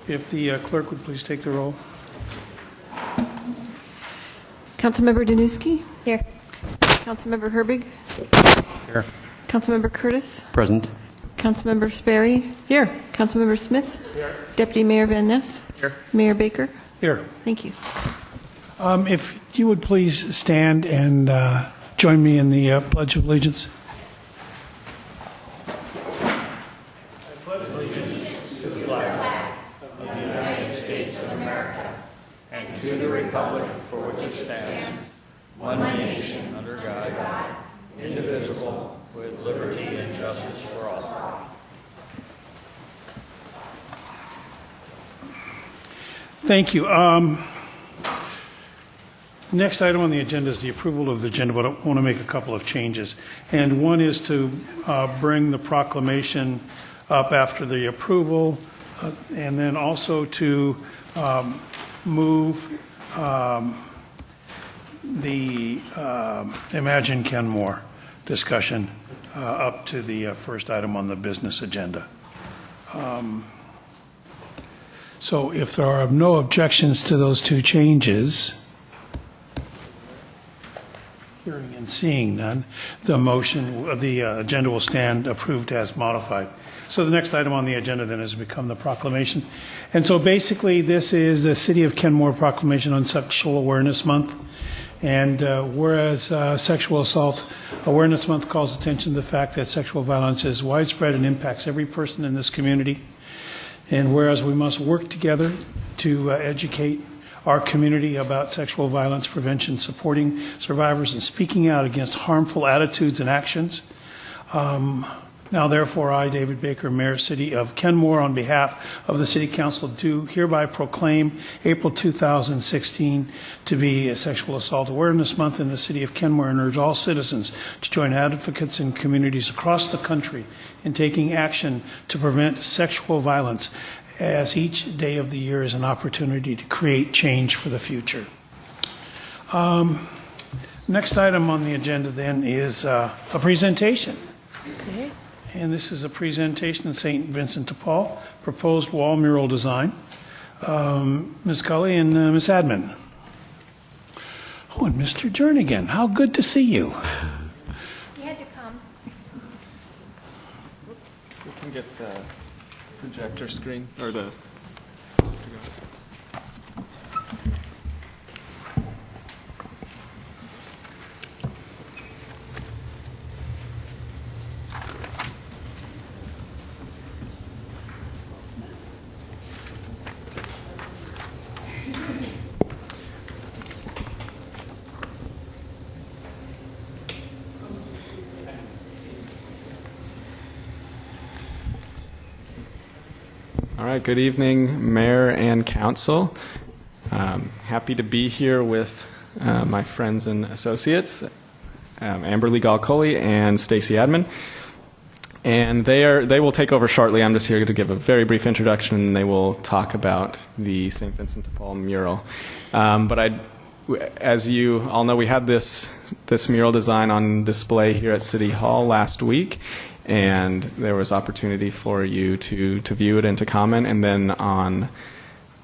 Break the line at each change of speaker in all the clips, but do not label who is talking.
If the clerk would please take the roll.
Councilmember Danuski?
Here.
Councilmember Herbig?
Here.
Councilmember Curtis?
Present.
Councilmember Sperry? Here. Councilmember Smith? Here. Deputy Mayor Van Ness?
Here.
Mayor Baker?
Here.
Thank you.
If you would please stand and join me in the Pledge of Allegiance.
One nation, under God, indivisible, with liberty and justice for all.
Thank you. Next item on the agenda is the approval of the agenda, but I want to make a couple of changes. And one is to bring the proclamation up after the approval, and then also to move the Imagine Kenmore discussion up to the first item on the business agenda. So if there are no objections to those two changes, hearing and seeing none, the agenda will stand approved as modified. So the next item on the agenda then has become the proclamation. And so basically this is the City of Kenmore proclamation on Sexual Awareness Month. And whereas Sexual Assault Awareness Month calls attention to the fact that sexual violence is widespread and impacts every person in this community, and whereas we must work together to educate our community about sexual violence prevention, supporting survivors, and speaking out against harmful attitudes and actions. Now, therefore, I, David Baker, Mayor, City of Kenmore, on behalf of the City Council, do hereby proclaim April 2016 to be a Sexual Assault Awareness Month in the City of Kenmore, and urge all citizens to join advocates and communities across the country in taking action to prevent sexual violence, as each day of the year is an opportunity to create change for the future. Next item on the agenda then is a presentation.
Okay.
And this is a presentation of St. Vincent de Paul, proposed wall mural design. Ms. Cully and Ms. Admin. Oh, and Mr. Jernigan, how good to see you.
You had to come.
We can get the projector screen, or the... All right, good evening, Mayor and Council. Happy to be here with my friends and associates, Amberly Galcoli and Stacy Admin. And they will take over shortly. I'm just here to give a very brief introduction, and they will talk about the St. Vincent de Paul mural. As you all know, we had this mural design on display here at City Hall last week, and there was opportunity for you to view it and to comment. And then on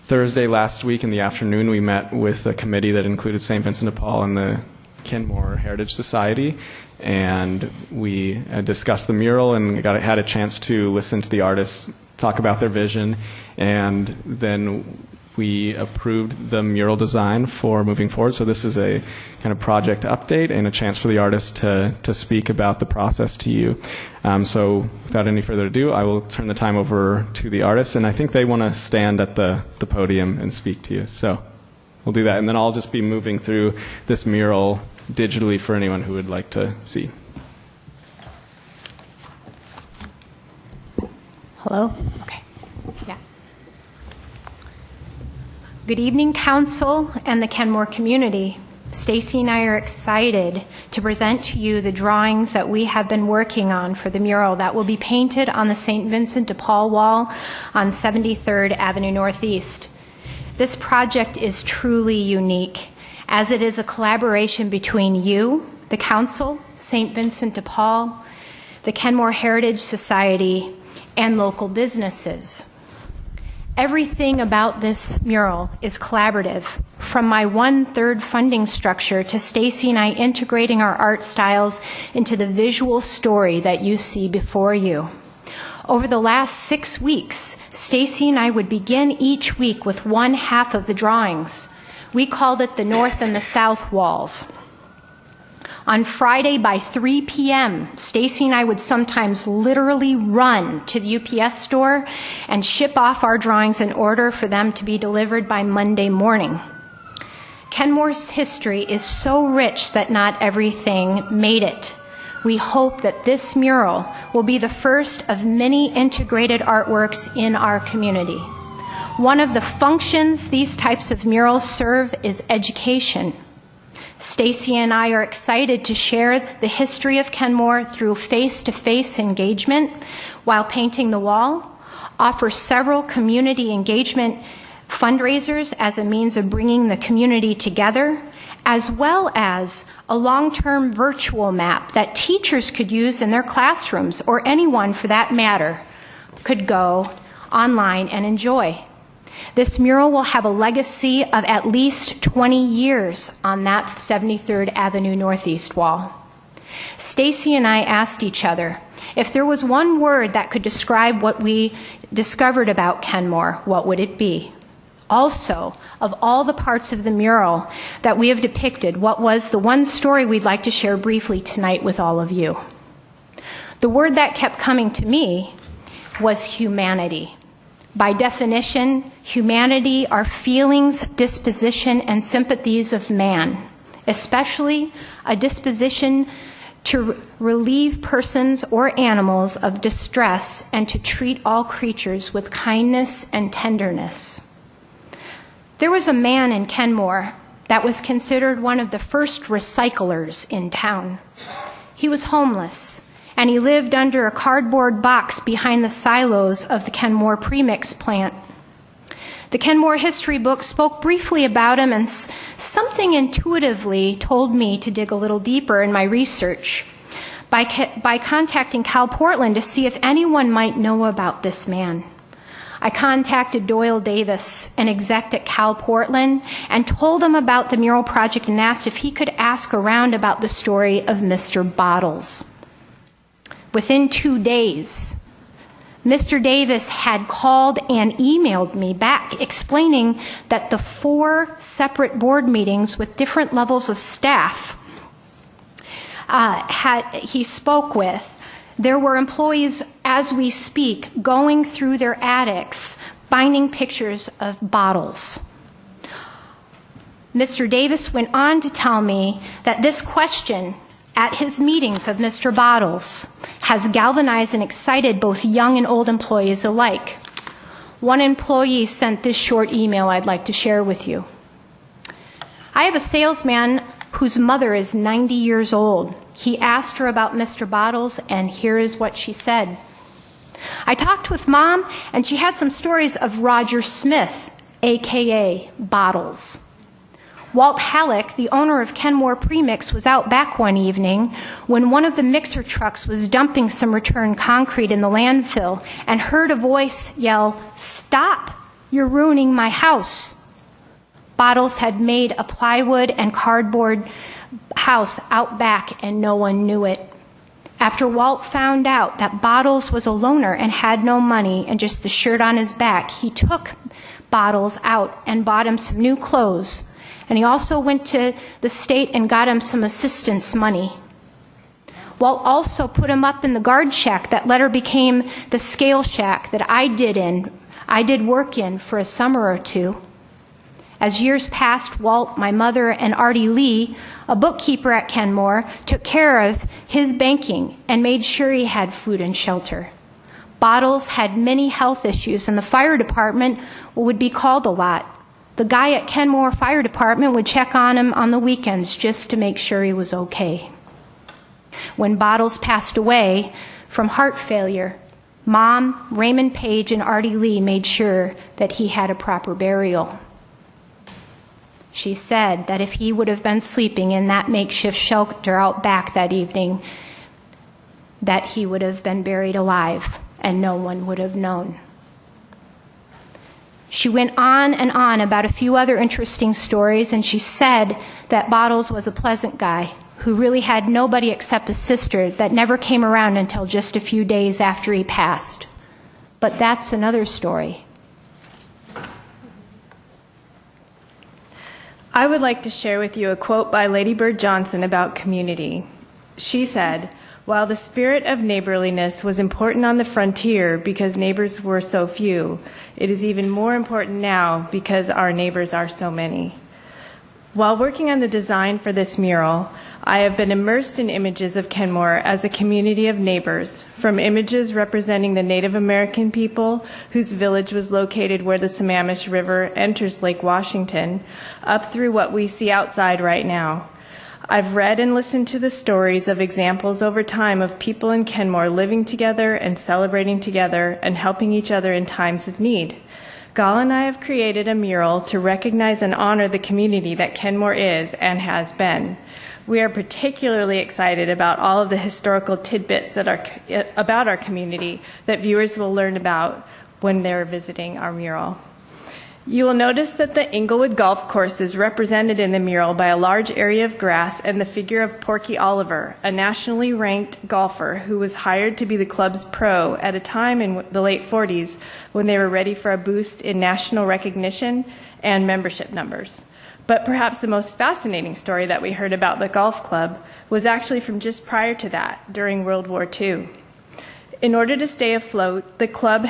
Thursday last week in the afternoon, we met with a committee that included St. Vincent de Paul and the Kenmore Heritage Society, and we discussed the mural and had a chance to listen to the artists talk about their vision, and then we approved the mural design for moving forward. So this is a kind of project update and a chance for the artists to speak about the process to you. So without any further ado, I will turn the time over to the artists, and I think they want to stand at the podium and speak to you. So we'll do that, and then I'll just be moving through this mural digitally for anyone who would like to see.
Hello? Okay. Yeah. Good evening, Council and the Kenmore community. Stacy and I are excited to present to you the drawings that we have been working on for the mural that will be painted on the St. Vincent de Paul wall on 73rd Avenue Northeast. This project is truly unique, as it is a collaboration between you, the Council, St. Vincent de Paul, the Kenmore Heritage Society, and local businesses. Everything about this mural is collaborative, from my 1/3 funding structure to Stacy and I integrating our art styles into the visual story that you see before you. Over the last 6 weeks, Stacy and I would begin each week with one half of the drawings. We called it the North and the South walls. On Friday by 3 p.m., Stacy and I would sometimes literally run to the UPS store and ship off our drawings in order for them to be delivered by Monday morning. Kenmore's history is so rich that not everything made it. We hope that this mural will be the first of many integrated artworks in our community. One of the functions these types of murals serve is education. Stacy and I are excited to share the history of Kenmore through face-to-face engagement while painting the wall, offer several community engagement fundraisers as a means of bringing the community together, as well as a long-term virtual map that teachers could use in their classrooms, or anyone for that matter could go online and enjoy. This mural will have a legacy of at least 20 years on that 73rd Avenue Northeast wall. Stacy and I asked each other, if there was one word that could describe what we discovered about Kenmore, what would it be? Also, of all the parts of the mural that we have depicted, what was the one story we'd like to share briefly tonight with all of you? The word that kept coming to me was humanity. By definition, humanity are feelings, disposition, and sympathies of man, especially a disposition to relieve persons or animals of distress and to treat all creatures with kindness and tenderness. There was a man in Kenmore that was considered one of the first recyclers in town. He was homeless, and he lived under a cardboard box behind the silos of the Kenmore premix plant. The Kenmore history book spoke briefly about him, and something intuitively told me to dig a little deeper in my research by contacting Cal Portland to see if anyone might know about this man. I contacted Doyle Davis, an exec at Cal Portland, and told him about the mural project and asked if he could ask around about the story of Mr. Bottles. Within 2 days, Mr. Davis had called and emailed me back explaining that the 4 separate board meetings with different levels of staff he spoke with, there were employees, as we speak, going through their attics, finding pictures of bottles. Mr. Davis went on to tell me that this question at his meetings of Mr. Bottles has galvanized and excited both young and old employees alike. One employee sent this short email I'd like to share with you. I have a salesman whose mother is 90 years old. He asked her about Mr. Bottles, and here is what she said. I talked with Mom, and she had some stories of Roger Smith, a.k.a. Bottles. Walt Halleck, the owner of Kenmore Premix, was out back one evening when one of the mixer trucks was dumping some return concrete in the landfill and heard a voice yell, "Stop! You're ruining my house." Bottles had made a plywood and cardboard house out back and no one knew it. After Walt found out that Bottles was a loner and had no money and just the shirt on his back, he took Bottles out and bought him some new clothes. And he also went to the state and got him some assistance money. Walt also put him up in the guard shack that later became the scale shack that I did work in for a summer or two. As years passed, Walt, my mother, and Artie Lee, a bookkeeper at Kenmore, took care of his banking and made sure he had food and shelter. Bottles had many health issues, and the fire department would be called a lot. The guy at Kenmore Fire Department would check on him on the weekends just to make sure he was okay. When Bottles passed away from heart failure, Mom, Raymond Page, and Artie Lee made sure that he had a proper burial. She said that if he would have been sleeping in that makeshift shelter out back that evening, that he would have been buried alive and no one would have known. She went on and on about a few other interesting stories, and she said that Bottles was a pleasant guy who really had nobody except a sister that never came around until just a few days after he passed. But that's another story.
I would like to share with you a quote by Lady Bird Johnson about community. She said, "While the spirit of neighborliness was important on the frontier because neighbors were so few, it is even more important now because our neighbors are so many." While working on the design for this mural, I have been immersed in images of Kenmore as a community of neighbors, from images representing the Native American people whose village was located where the Sammamish River enters Lake Washington, up through what we see outside right now. I've read and listened to the stories of examples over time of people in Kenmore living together and celebrating together and helping each other in times of need. Gal and I have created a mural to recognize and honor the community that Kenmore is and has been. We are particularly excited about all of the historical tidbits that are about our community that viewers will learn about when they're visiting our mural. You will notice that the Inglewood Golf Course is represented in the mural by a large area of grass and the figure of Porky Oliver, a nationally ranked golfer who was hired to be the club's pro at a time in the late 40s when they were ready for a boost in national recognition and membership numbers. But perhaps the most fascinating story that we heard about the golf club was actually from just prior to that, during World War II. In order to stay afloat, the club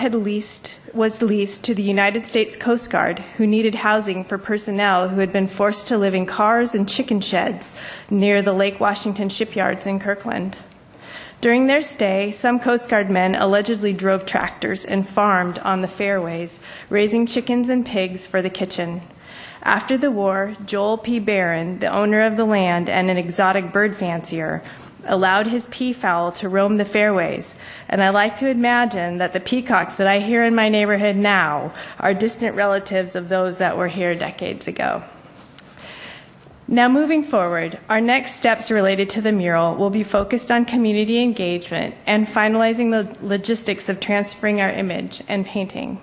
was leased to the United States Coast Guard, who needed housing for personnel who had been forced to live in cars and chicken sheds near the Lake Washington shipyards in Kirkland. During their stay, some Coast Guard men allegedly drove tractors and farmed on the fairways, raising chickens and pigs for the kitchen. After the war, Joel P. Barron, the owner of the land and an exotic bird fancier, allowed his peafowl to roam the fairways, and I like to imagine that the peacocks that I hear in my neighborhood now are distant relatives of those that were here decades ago. Now, moving forward, our next steps related to the mural will be focused on community engagement and finalizing the logistics of transferring our image and painting.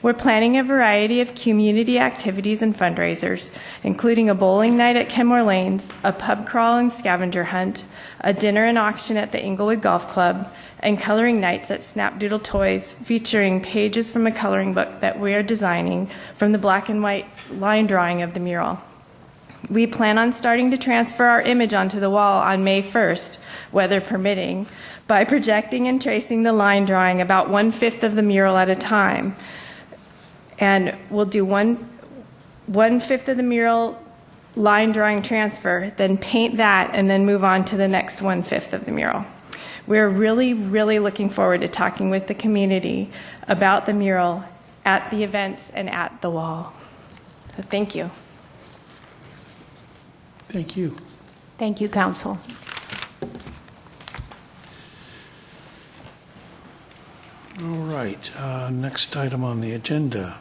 We're planning a variety of community activities and fundraisers, including a bowling night at Kenmore Lanes, a pub crawl and scavenger hunt, a dinner and auction at the Inglewood Golf Club, and coloring nights at Snapdoodle Toys, featuring pages from a coloring book that we are designing from the black and white line drawing of the mural. We plan on starting to transfer our image onto the wall on May 1st, weather permitting, by projecting and tracing the line drawing about 1/5 of the mural at a time. And we'll do one-fifth of the mural line drawing transfer, then paint that, and then move on to the next 1/5 of the mural. We're really, really looking forward to talking with the community about the mural at the events and at the wall. So thank you.
Thank you.
Thank you, Council.
All right, next item on the agenda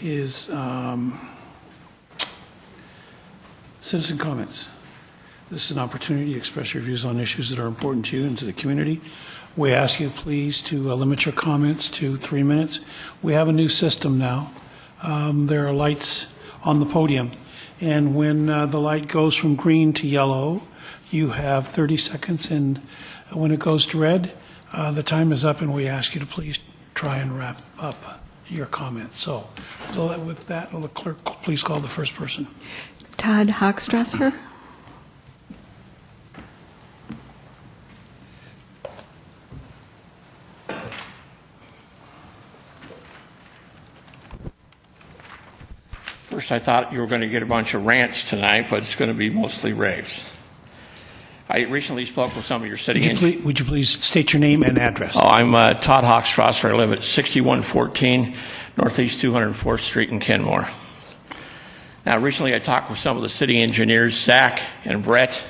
is citizen comments. This is an opportunity to express your views on issues that are important to you and to the community. We ask you please to limit your comments to 3 minutes. We have a new system now. There are lights on the podium, and when the light goes from green to yellow, you have 30 seconds, and when it goes to red, the time is up, and we ask you to please try and wrap up your comments. So with that, will the clerk please call the first person?
Todd Hochstrasser.
First, I thought you were going to get a bunch of rants tonight, but it's going to be mostly raves. I recently spoke with some of your city engineers.
Would you please state your name and address?
Oh, I'm Todd Hochstrasser. I live at 6114 Northeast 204th Street in Kenmore. Now, recently I talked with some of the city engineers, Zach and Brett.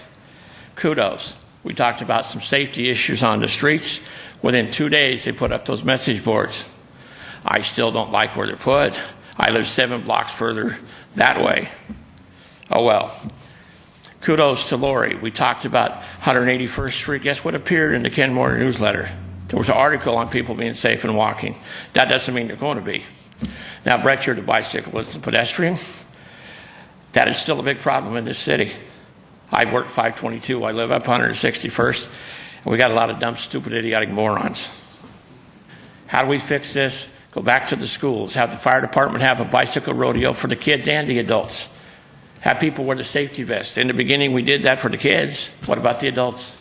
Kudos. We talked about some safety issues on the streets. Within 2 days, they put up those message boards. I still don't like where they're put. I live 7 blocks further that way. Oh, well. Kudos to Lori. We talked about 181st Street. Guess what appeared in the Kenmore newsletter? There was an article on people being safe and walking. That doesn't mean they're going to be. Now, Brett, you're the bicyclist and pedestrian. That is still a big problem in this city. I work 522. I live up 161st, and we got a lot of dumb, stupid, idiotic morons. How do we fix this? Go back to the schools. Have the fire department have a bicycle rodeo for the kids and the adults. Have people wear the safety vests. In the beginning, we did that for the kids. What about the adults?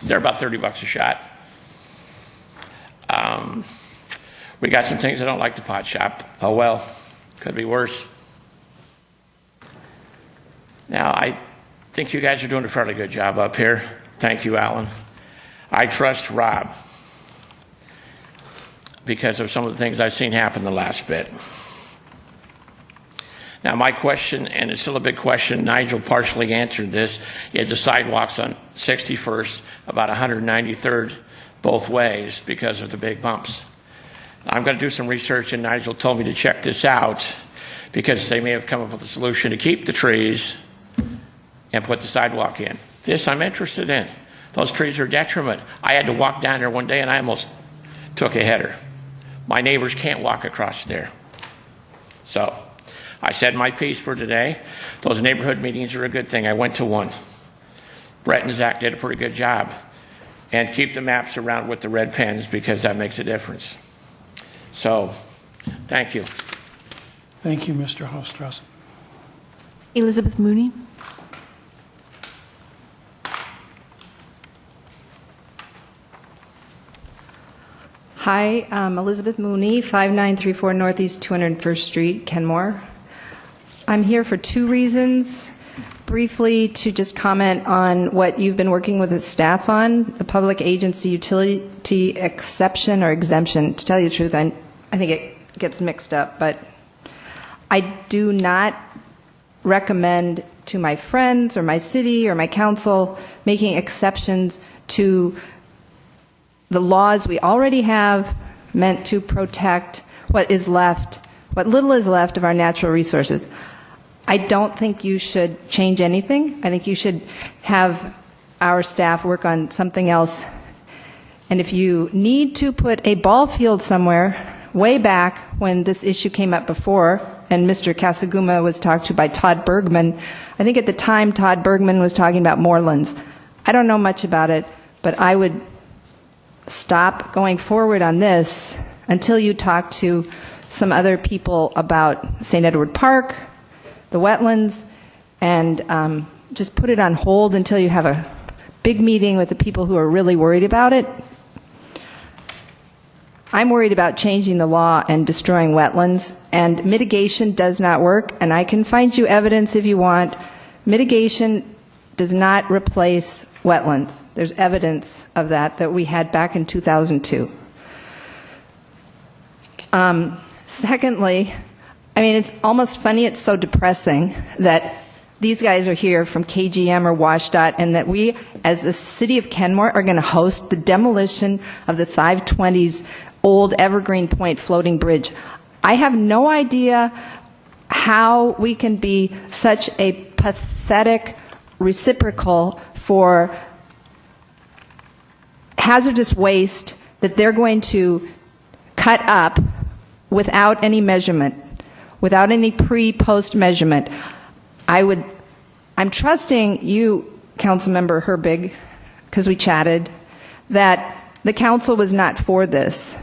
They're about $30 a shot. We got some things I don't like the pot shop. Oh well, could be worse. Now, I think you guys are doing a fairly good job up here. Thank you, Alan. I trust Rob because of some of the things I've seen happen the last bit. Now, my question, and it's still a big question, Nigel partially answered this, is the sidewalks on 61st, about 193rd, both ways because of the big bumps. I'm going to do some research, and Nigel told me to check this out because they may have come up with a solution to keep the trees and put the sidewalk in. This I'm interested in. Those trees are a detriment. I had to walk down there one day, and I almost took a header. My neighbors can't walk across there. So I said my piece for today. Those neighborhood meetings are a good thing. I went to one. Brett and Zach did a pretty good job. And keep the maps around with the red pens because that makes a difference. So, thank you.
Thank you, Mr. Hofstrassen.
Elizabeth Mooney.
Hi, I'm Elizabeth Mooney, 5934 Northeast 201st Street, Kenmore. I'm here for two reasons. Briefly, to just comment on what you've been working with the staff on, the public agency utility exception or exemption. To tell you the truth, I think it gets mixed up, but I do not recommend to my friends or my city or my council making exceptions to the laws we already have meant to protect what is left, what little is left of our natural resources. I don't think you should change anything. I think you should have our staff work on something else. And if you need to put a ball field somewhere, way back when this issue came up before, and Mr. Kasaguma was talked to by Todd Bergman, I think at the time Todd Bergman was talking about moorlands. I don't know much about it, but I would stop going forward on this until you talk to some other people about St. Edward Park, the wetlands, and just put it on hold until you have a big meeting with the people who are really worried about it. I'm worried about changing the law and destroying wetlands, and mitigation does not work, and I can find you evidence if you want. Mitigation does not replace wetlands. There's evidence of that we had back in 2002. Secondly, I mean, it's almost funny, it's so depressing that these guys are here from KGM or WashDOT and that we, as the city of Kenmore, are going to host the demolition of the 520's old Evergreen Point floating bridge. I have no idea how we can be such a pathetic reciprocal for hazardous waste that they're going to cut up without any measurement, without any pre-post measurement. I'm trusting you, Councilmember Herbig, because we chatted, that the council was not for this.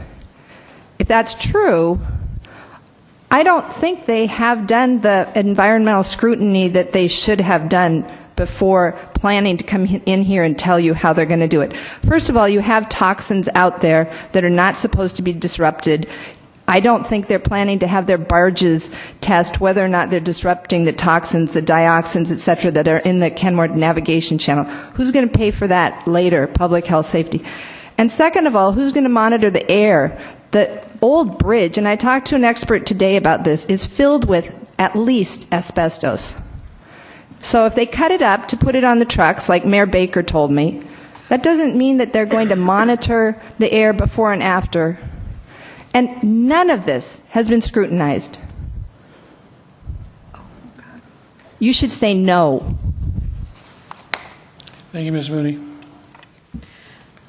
If that's true, I don't think they have done the environmental scrutiny that they should have done before planning to come in here and tell you how they're going to do it. First of all, you have toxins out there that are not supposed to be disrupted. I don't think they're planning to have their barges test whether or not they're disrupting the toxins, the dioxins, et cetera, that are in the Kenmore navigation channel. Who's going to pay for that later? Public health safety. And second of all, who's going to monitor the air? The old bridge, and I talked to an expert today about this, is filled with at least asbestos. So if they cut it up to put it on the trucks, like Mayor Baker told me, that doesn't mean that they're going to monitor the air before and after. And none of this has been scrutinized. You should say no.
Thank you, Ms. Mooney.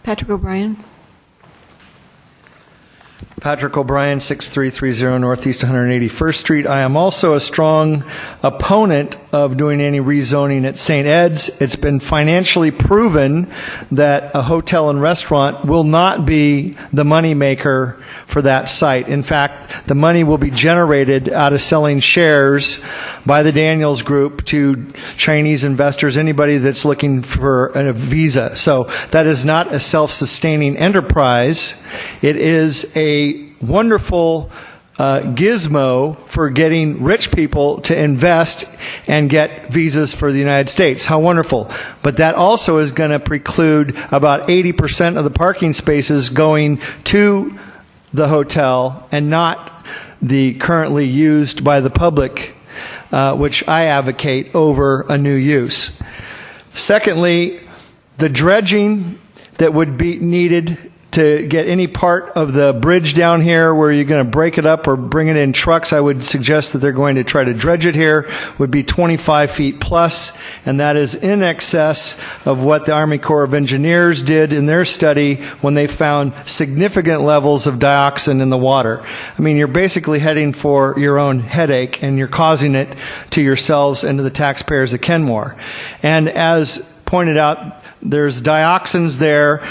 Patrick O'Brien.
Patrick O'Brien, 6330 Northeast 181st Street. I am also a strong opponent of doing any rezoning at St. Ed's. It's been financially proven that a hotel and restaurant will not be the moneymaker for that site. In fact, the money will be generated out of selling shares by the Daniels Group to Chinese investors, anybody that's looking for a visa. So that is not a self-sustaining enterprise. It is a wonderful gizmo for getting rich people to invest and get visas for the United States. How wonderful. But that also is going to preclude about 80% of the parking spaces going to the hotel and not the currently used by the public, which I advocate over a new use. Secondly, the dredging that would be needed to get any part of the bridge down here where you're going to break it up or bring it in trucks, I would suggest that they're going to try to dredge it here, would be 25 feet plus, and that is in excess of what the Army Corps of Engineers did in their study when they found significant levels of dioxin in the water. I mean, you're basically heading for your own headache, and you're causing it to yourselves and to the taxpayers of Kenmore. And as pointed out, there's dioxins there.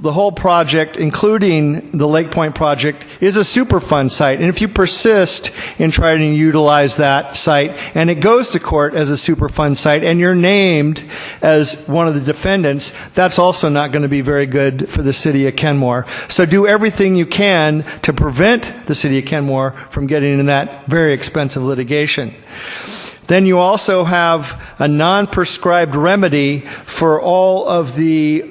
The whole project, including the Lake Point project, is a Superfund site. And if you persist in trying to utilize that site, and it goes to court as a Superfund site, and you're named as one of the defendants, that's also not going to be very good for the city of Kenmore. So do everything you can to prevent the city of Kenmore from getting in that very expensive litigation. Then you also have a non-prescribed remedy for all of the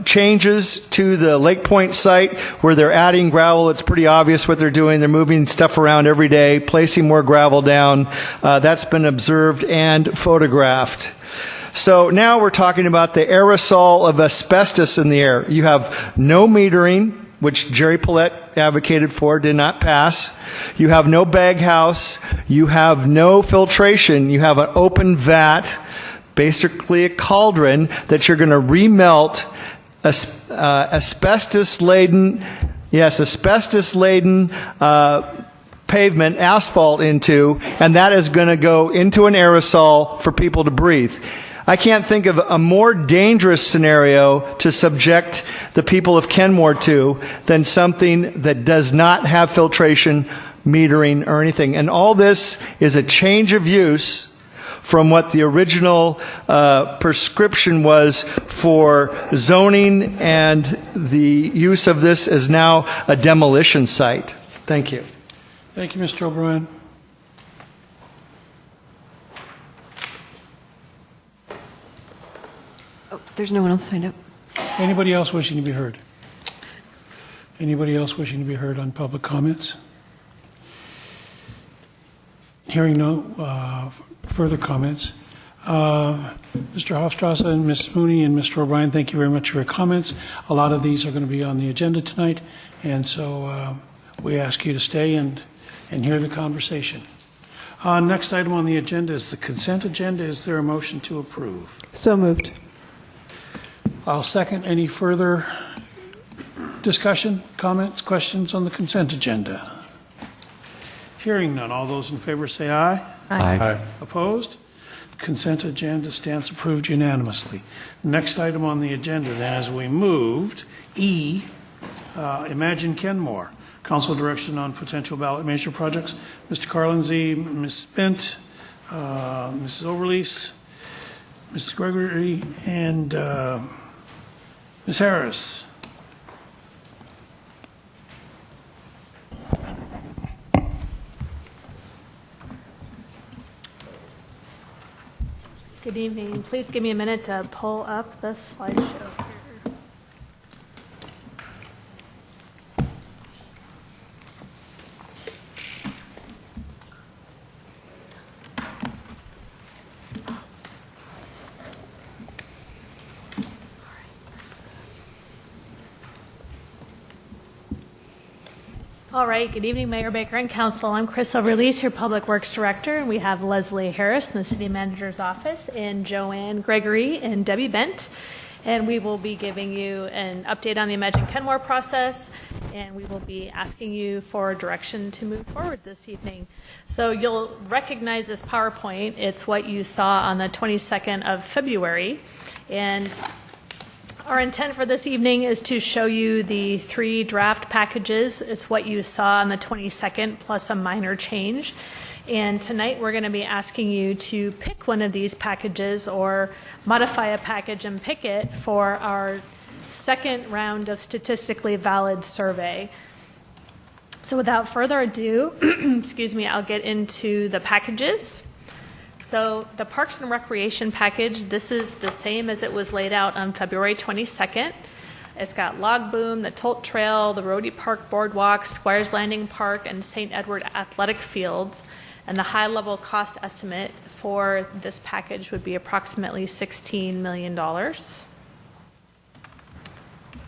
changes to the Lake Point site where they're adding gravel. It's pretty obvious what they're doing. They're moving stuff around every day, placing more gravel down. That's been observed and photographed. So now we're talking about the aerosol of asbestos in the air. You have no metering, which Jerry Paulette advocated for, did not pass. You have no bag house. You have no filtration. You have an open vat, basically a cauldron that you're going to remelt asbestos-laden pavement, asphalt into, and that is going to go into an aerosol for people to breathe. I can't think of a more dangerous scenario to subject the people of Kenmore to than something that does not have filtration, metering, or anything. And all this is a change of use from what the original prescription was for zoning, and the use of this is now a demolition site. Thank you.
Thank you, Mr. O'Brien.
Oh, there's no one else signed up.
Anybody else wishing to be heard? Anybody else wishing to be heard on public comments? Hearing no further comments. Mr. Hofstrasse and Ms. Mooney and Mr. O'Brien, thank you very much for your comments. A lot of these are going to be on the agenda tonight, and so we ask you to stay and hear the conversation. Next item on the agenda is the consent agenda. Is there a motion to approve?
So moved.
I'll second. Any further discussion, comments, questions on the consent agenda? Hearing none. All those in favor say aye.
Aye.
Opposed? Consent agenda stands approved unanimously. Next item on the agenda, then, as we moved, E, Imagine Kenmore. Council direction on potential ballot measure projects. Mr. Carlinzy, Ms. Bent, Mrs. Overlease, Mrs. Gregory, and Ms. Harris.
Good evening. Please give me a minute to pull up the slideshow here. All right, good evening, Mayor Baker and Council. I'm Chris Overlease, your Public Works Director, and we have Leslie Harris in the City Manager's Office, and Joanne Gregory and Debbie Bent. And we will be giving you an update on the Imagine Kenmore process and we will be asking you for direction to move forward this evening. So you'll recognize this PowerPoint. It's what you saw on the 22nd of February, and our intent for this evening is to show you the 3 draft packages. It's what you saw on the 22nd plus a minor change. And tonight we're going to be asking you to pick one of these packages or modify a package and pick it for our second round of statistically valid survey. So without further ado, excuse me, I'll get into the packages. So the Parks and Recreation package, this is the same as it was laid out on February 22nd. It's got Log Boom, the Tolt Trail, the Rhodey Park Boardwalk, Squires Landing Park, and St. Edward Athletic Fields. And the high-level cost estimate for this package would be approximately $16 million.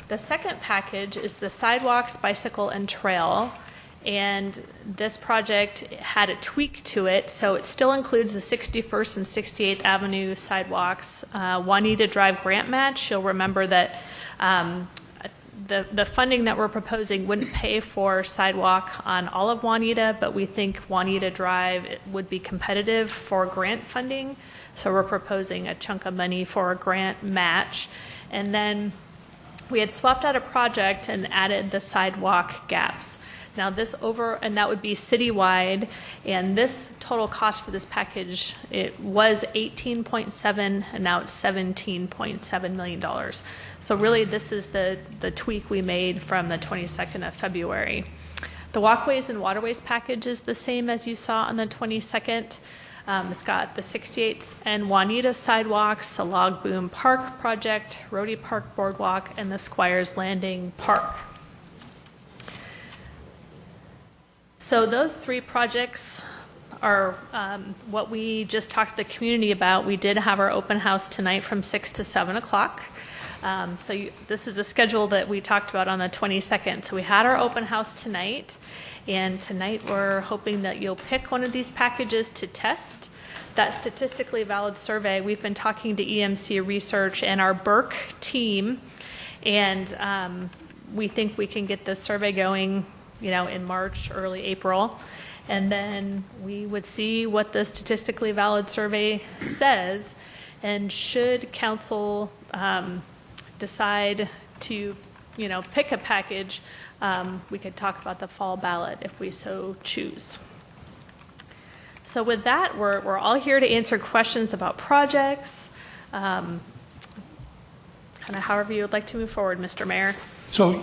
The second package is the Sidewalks, Bicycle, and Trail. And this project had a tweak to it, so it still includes the 61st and 68th Avenue sidewalks. Juanita Drive grant match, you'll remember that the funding that we're proposing wouldn't pay for sidewalk on all of Juanita, but we think Juanita Drive would be competitive for grant funding, so we're proposing a chunk of money for a grant match. And then we had swapped out a project and added the sidewalk gaps. Now and that would be citywide, and this total cost for this package, it was $18.7 and now it's $17.7 million. So really this is the tweak we made from the 22nd of February. The Walkways and Waterways package is the same as you saw on the 22nd. It's got the 68th and Juanita sidewalks, the Log Boom Park project, Rhodey Park Boardwalk, and the Squires Landing Park. So those 3 projects are what we just talked to the community about. We did have our open house tonight from 6 to 7 o'clock. This is a schedule that we talked about on the 22nd. So we had our open house tonight, and tonight we're hoping that you'll pick one of these packages to test. That statistically valid survey, we've been talking to EMC Research and our Burke team, and we think we can get the survey going in March, early April, and then we would see what the statistically valid survey says, and should council decide to, pick a package, we could talk about the fall ballot if we so choose. So with that, we're all here to answer questions about projects, kind of however you would like to move forward, Mr. Mayor.
So,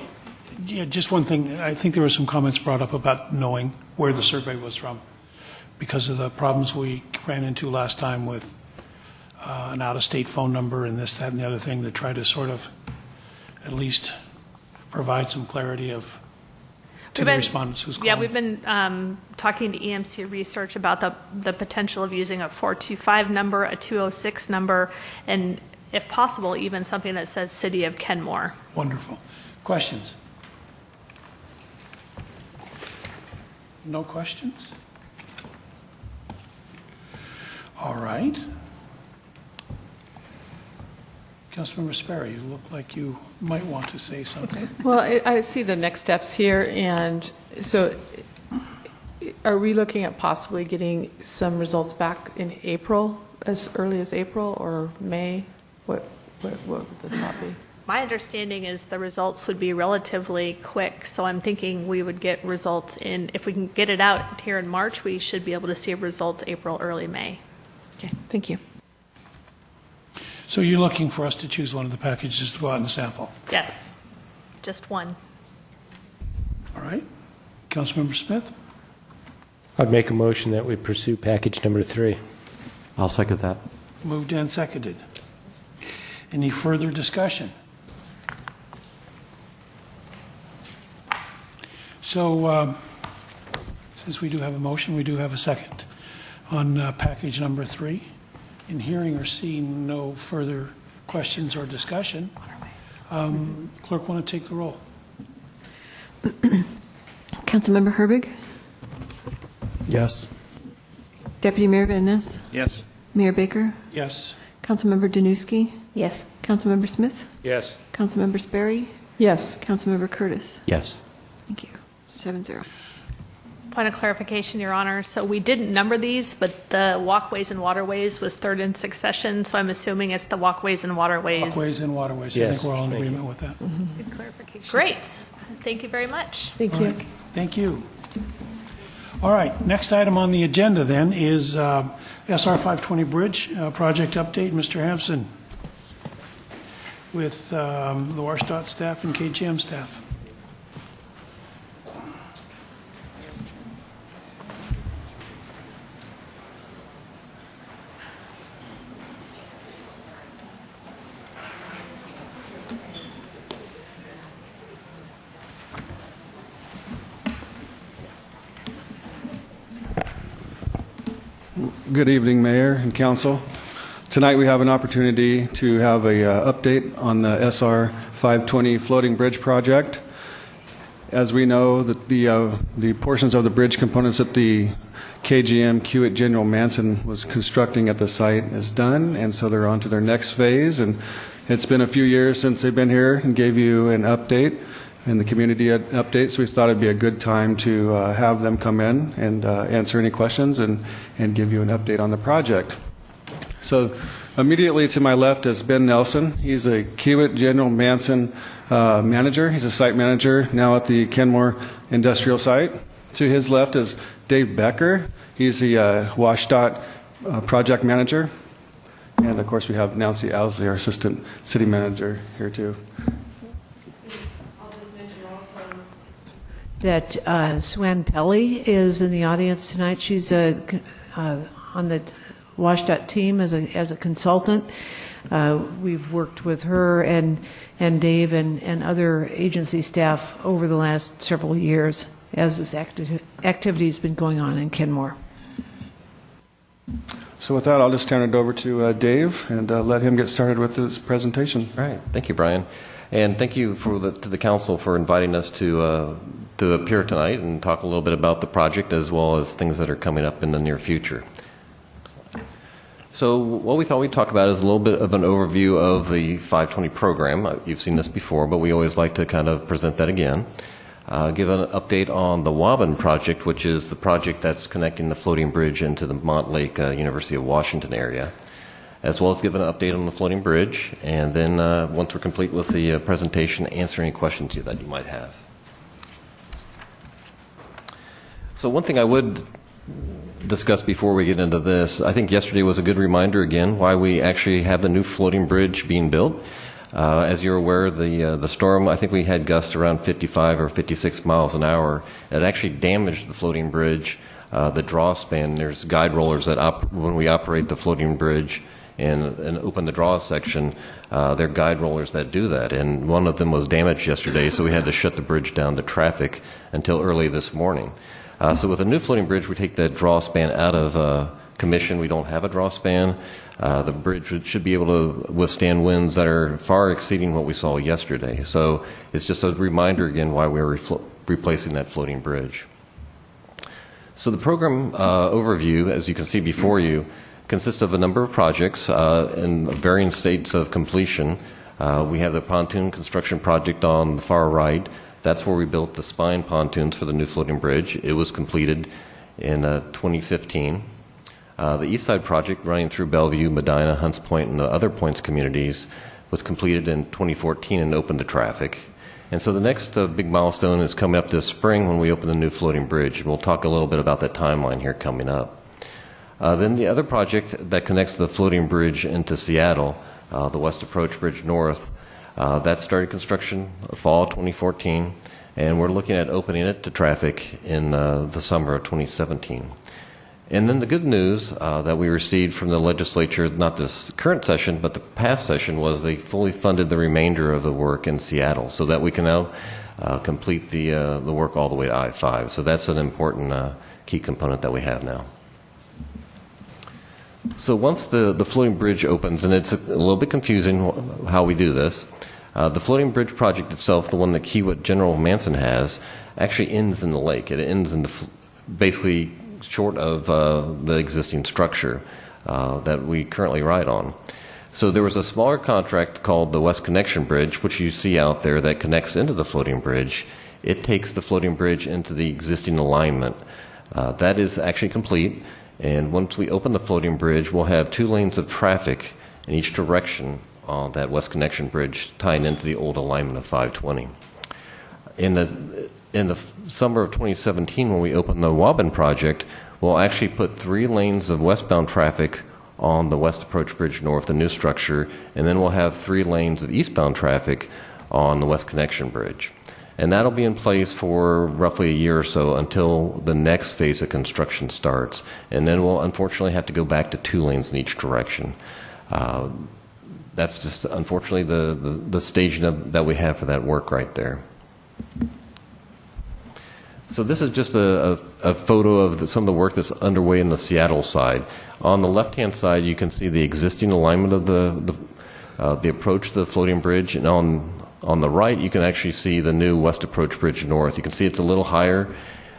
yeah, just one thing. I think there were some comments brought up about knowing where the survey was from because of the problems we ran into last time with an out-of-state phone number and this, that, and the other thing to try to sort of at least provide some clarity to the respondents who's calling.
Yeah, we've been talking to EMC Research about the potential of using a 425 number, a 206 number, and if possible, even something that says City of Kenmore.
Wonderful. Questions? No questions? All right. Councilmember Sperry, you look like you might want to say something.
Well, I see the next steps here, and so are we looking at possibly getting some results back in April, as early as April or May? What would the thought be?
My understanding is the results would be relatively quick, so I'm thinking we would get results if we can get it out here in March, we should be able to see results April, early May.
Okay, thank you.
So you're looking for us to choose one of the packages to go out and sample?
Yes, just one.
All right. Councilmember Smith?
I'd make a motion that we pursue package number 3.
I'll second that.
Moved and seconded. Any further discussion? So since we do have a motion, we do have a second on package number 3. In hearing or seeing no further questions or discussion, clerk, want to take the roll?
Councilmember Herbig?
Yes.
Deputy Mayor Van Ness?
Yes.
Mayor Baker?
Yes.
Councilmember Danuski?
Yes.
Councilmember Smith?
Yes.
Councilmember Sperry?
Yes.
Councilmember Curtis?
Yes.
Thank you. 7-0.
Point of clarification, Your Honor. So we didn't number these, but the walkways and waterways was third in succession, so I'm assuming it's the walkways and waterways.
Walkways and waterways. I
Yes,
think we're all in
thank
agreement with that.
Good clarification. Great. Thank you very much.
Thank
All
you.
right. Thank you. All right, next item on the agenda then is SR 520 Bridge project update. Mr. Hampson with the WashDOT staff and KGM staff.
Good evening, Mayor and Council. Tonight we have an opportunity to have a update on the SR 520 floating bridge project. As we know, that the portions of the bridge components that the KGM Kiewit General Manson was constructing at the site is done, and so they're on to their next phase. And it's been a few years since they've been here and gave you an update in the community update, so we thought it'd be a good time to have them come in and answer any questions and give you an update on the project. So immediately to my left is Ben Nelson. He's a Kiewit General Manson manager. He's a site manager now at the Kenmore industrial site. To his left is Dave Becker. He's the WashDOT project manager. And of course we have Nancy Owsley, our assistant city manager, here too.
That Swan Pelly is in the audience tonight. She's on the WashDOT team as a consultant. We've worked with her and Dave and other agency staff over the last several years as this activity has been going on in Kenmore.
So with that, I'll just turn it over to Dave and let him get started with his presentation.
All right. Thank you, Brian. And thank you to the council for inviting us to appear tonight and talk a little bit about the project as well as things that are coming up in the near future. So what we thought we'd talk about is a little bit of an overview of the 520 program. You've seen this before, but we always like to kind of present that again. Give an update on the Wobbin project, which is the project that's connecting the floating bridge into the Montlake University of Washington area, as well as give an update on the floating bridge, and then once we're complete with the presentation, answer any questions that you might have. So one thing I would discuss before we get into this, I think yesterday was a good reminder again why we actually have the new floating bridge being built. As you're aware, the storm, I think we had gusts around 55 or 56 miles an hour. It actually damaged the floating bridge, the draw span. There's guide rollers that when we operate the floating bridge and open the draw section, they're guide rollers that do that. And one of them was damaged yesterday, so we had to shut the bridge down to traffic until early this morning. So with a new floating bridge, we take that draw span out of commission. We don't have a draw span. The bridge should be able to withstand winds that are far exceeding what we saw yesterday. So it's just a reminder again why we're replacing that floating bridge. So the program overview, as you can see before you, consists of a number of projects in varying states of completion. We have the pontoon construction project on the far right. That's where we built the spine pontoons for the new floating bridge. It was completed in 2015. The East Side project running through Bellevue, Medina, Hunts Point, and the other points communities was completed in 2014 and opened to traffic. And so the next big milestone is coming up this spring when we open the new floating bridge. And we'll talk a little bit about that timeline here coming up. Then the other project that connects the floating bridge into Seattle, the West Approach Bridge North, that started construction fall 2014, and we're looking at opening it to traffic in the summer of 2017. And then the good news that we received from the legislature, not this current session, but the past session, was they fully funded the remainder of the work in Seattle so that we can now complete the work all the way to I-5. So that's an important key component that we have now. So once the floating bridge opens, and it's a little bit confusing how we do this, the floating bridge project itself, the one that Kiewit General Manson has, actually ends in the lake. It ends in basically short of the existing structure that we currently ride on. So there was a smaller contract called the West Connection Bridge, which you see out there, that connects into the floating bridge, it takes the floating bridge into the existing alignment. That is actually complete, and once we open the floating bridge, we'll have 2 lanes of traffic in each direction on that West Connection Bridge tying into the old alignment of 520. In the summer of 2017, when we opened the Waban project, we'll actually put 3 lanes of westbound traffic on the West Approach Bridge North, the new structure, and then we'll have 3 lanes of eastbound traffic on the West Connection Bridge. And that'll be in place for roughly a year or so until the next phase of construction starts. And then we'll unfortunately have to go back to 2 lanes in each direction. That's just unfortunately the staging that we have for that work right there. So this is just a photo of some of the work that's underway in the Seattle side. On the left-hand side, you can see the existing alignment of the approach to the floating bridge, and on the right, you can actually see the new West Approach Bridge North. You can see it's a little higher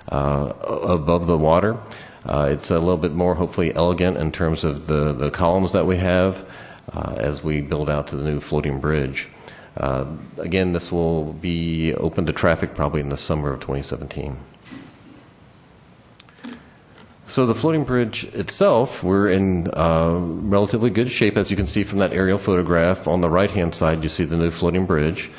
above the water. It's a little bit more, hopefully, elegant in terms of the columns that we have as we build out to the new floating bridge. Again, this will be open to traffic probably in the summer of 2017. So the floating bridge itself, we're in relatively good shape. As you can see from that aerial photograph, on the right-hand side, you see the new floating bridge.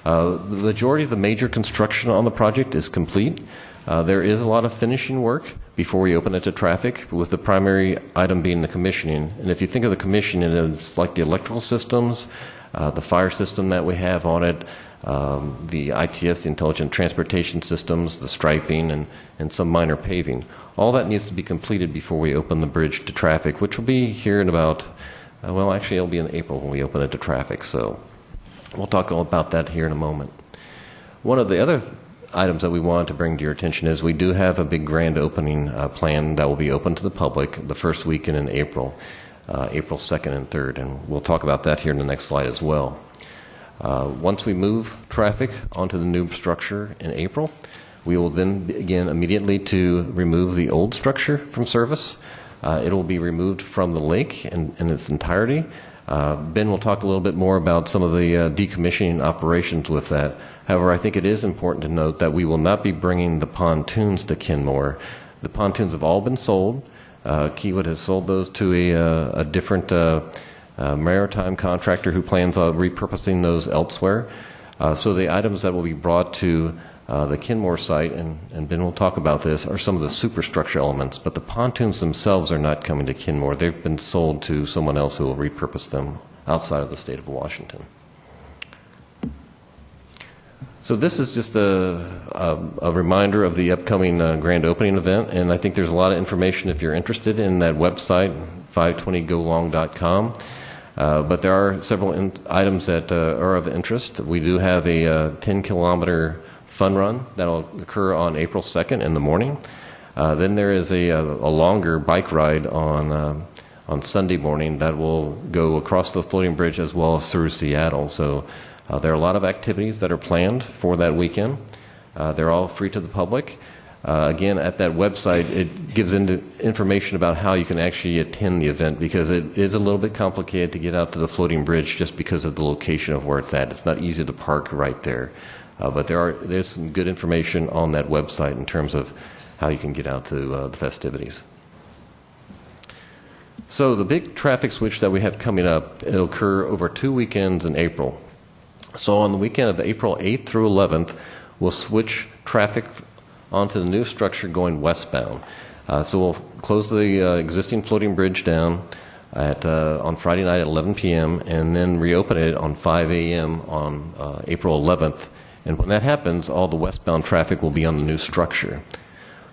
The majority of the major construction on the project is complete. There is a lot of finishing work before we open it to traffic, with the primary item being the commissioning. And if you think of the commissioning, it's like the electrical systems, the fire system that we have on it, the ITS, the Intelligent Transportation Systems, the striping, and some minor paving. All that needs to be completed before we open the bridge to traffic, which will be here in about, well, actually it'll be in April when we open it to traffic. So we'll talk all about that here in a moment. One of the other items that we wanted to bring to your attention is we do have a big grand opening plan that will be open to the public the first weekend in April. April 2nd and 3rd, and we'll talk about that here in the next slide as well. Once we move traffic onto the new structure in April, we will then begin immediately to remove the old structure from service. It will be removed from the lake in its entirety. Ben will talk a little bit more about some of the decommissioning operations with that. However, I think it is important to note that we will not be bringing the pontoons to Kenmore. The pontoons have all been sold. Kiewit has sold those to a different maritime contractor who plans on repurposing those elsewhere. So the items that will be brought to the Kenmore site, and Ben will talk about this, are some of the superstructure elements, but the pontoons themselves are not coming to Kenmore. They've been sold to someone else who will repurpose them outside of the state of Washington. So this is just a reminder of the upcoming grand opening event, and I think there's a lot of information if you're interested in that website, 520golong.com. But there are several items that are of interest. We do have a 10-kilometer fun run that will occur on April 2nd in the morning. Then there is a longer bike ride on Sunday morning that will go across the floating bridge as well as through Seattle. So there are a lot of activities that are planned for that weekend. They're all free to the public. Again, at that website, it gives information about how you can actually attend the event, because it is a little bit complicated to get out to the floating bridge just because of the location of where it's at. It's not easy to park right there. But there's some good information on that website in terms of how you can get out to the festivities. So the big traffic switch that we have coming up, it'll occur over 2 weekends in April. So on the weekend of April 8th through 11th, we'll switch traffic onto the new structure going westbound. So we'll close the existing floating bridge down on Friday night at 11 p.m. and then reopen it on 5 a.m. on April 11th. And when that happens, all the westbound traffic will be on the new structure.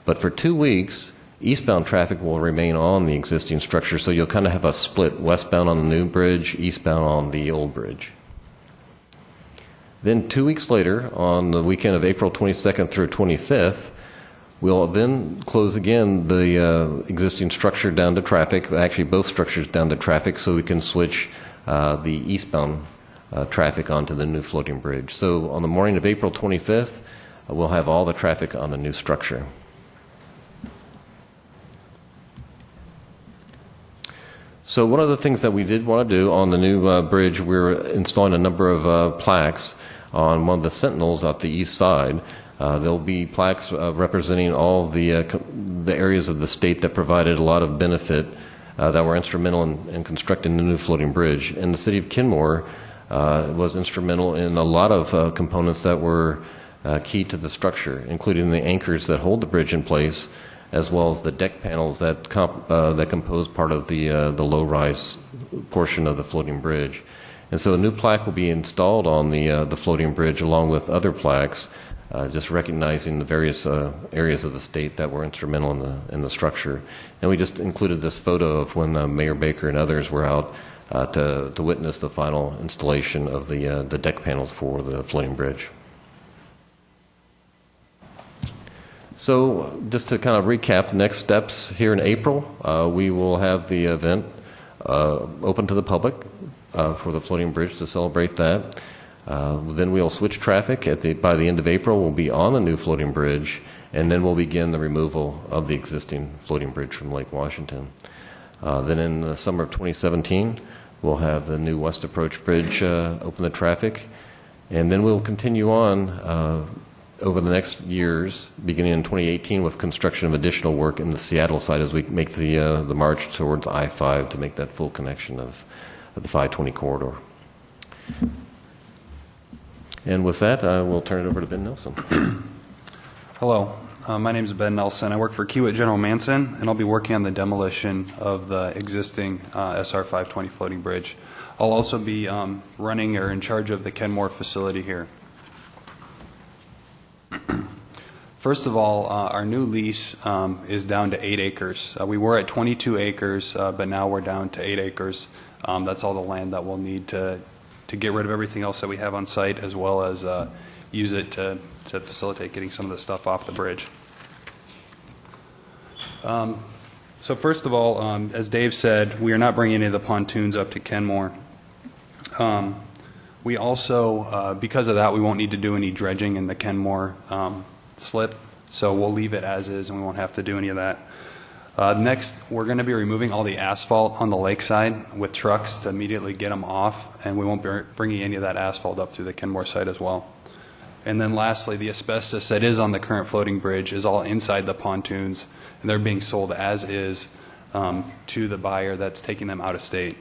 But for 2 weeks, eastbound traffic will remain on the existing structure, so you'll kind of have a split, westbound on the new bridge, eastbound on the old bridge. Then 2 weeks later, on the weekend of April 22nd through 25th, we'll then close again the existing structure down to traffic, actually both structures down to traffic, so we can switch the eastbound traffic onto the new floating bridge. So on the morning of April 25th, we'll have all the traffic on the new structure. So one of the things that we did want to do on the new bridge, we're installing a number of plaques on one of the sentinels up the east side There'll be plaques representing all the areas of the state that provided a lot of benefit that were instrumental in constructing the new floating bridge. And the city of Kenmore was instrumental in a lot of components that were key to the structure, including the anchors that hold the bridge in place, as well as the deck panels that compose part of the low-rise portion of the floating bridge. And so a new plaque will be installed on the floating bridge along with other plaques, just recognizing the various areas of the state that were instrumental in the structure. And we just included this photo of when Mayor Baker and others were out to witness the final installation of the deck panels for the floating bridge. So just to kind of recap next steps, here in April, we will have the event open to the public for the floating bridge to celebrate that. Then we'll switch traffic. By the end of April, we'll be on the new floating bridge, and then we'll begin the removal of the existing floating bridge from Lake Washington. Then in the summer of 2017, we'll have the new West Approach Bridge open to traffic, and then we'll continue on over the next years, beginning in 2018, with construction of additional work in the Seattle side as we make the march towards I-5 to make that full connection of the 520 corridor. And with that, I will turn it over to Ben Nelson.
Hello, my name is Ben Nelson. I work for Kiewit General Manson, and I'll be working on the demolition of the existing SR 520 floating bridge. I'll also be running or in charge of the Kenmore facility here. First of all, our new lease is down to 8 acres. We were at 22 acres, but now we're down to 8 acres. That's all the land that we'll need to get rid of everything else that we have on site, as well as use it to facilitate getting some of the stuff off the bridge. So first of all, as Dave said, we are not bringing any of the pontoons up to Kenmore. We also, because of that, we won't need to do any dredging in the Kenmore slip, so we'll leave it as is and we won't have to do any of that. Next, we're going to be removing all the asphalt on the lakeside with trucks to immediately get them off, and we won't be bringing any of that asphalt up through the Kenmore site as well. And then lastly, the asbestos that is on the current floating bridge is all inside the pontoons, and they're being sold as is to the buyer that's taking them out of state.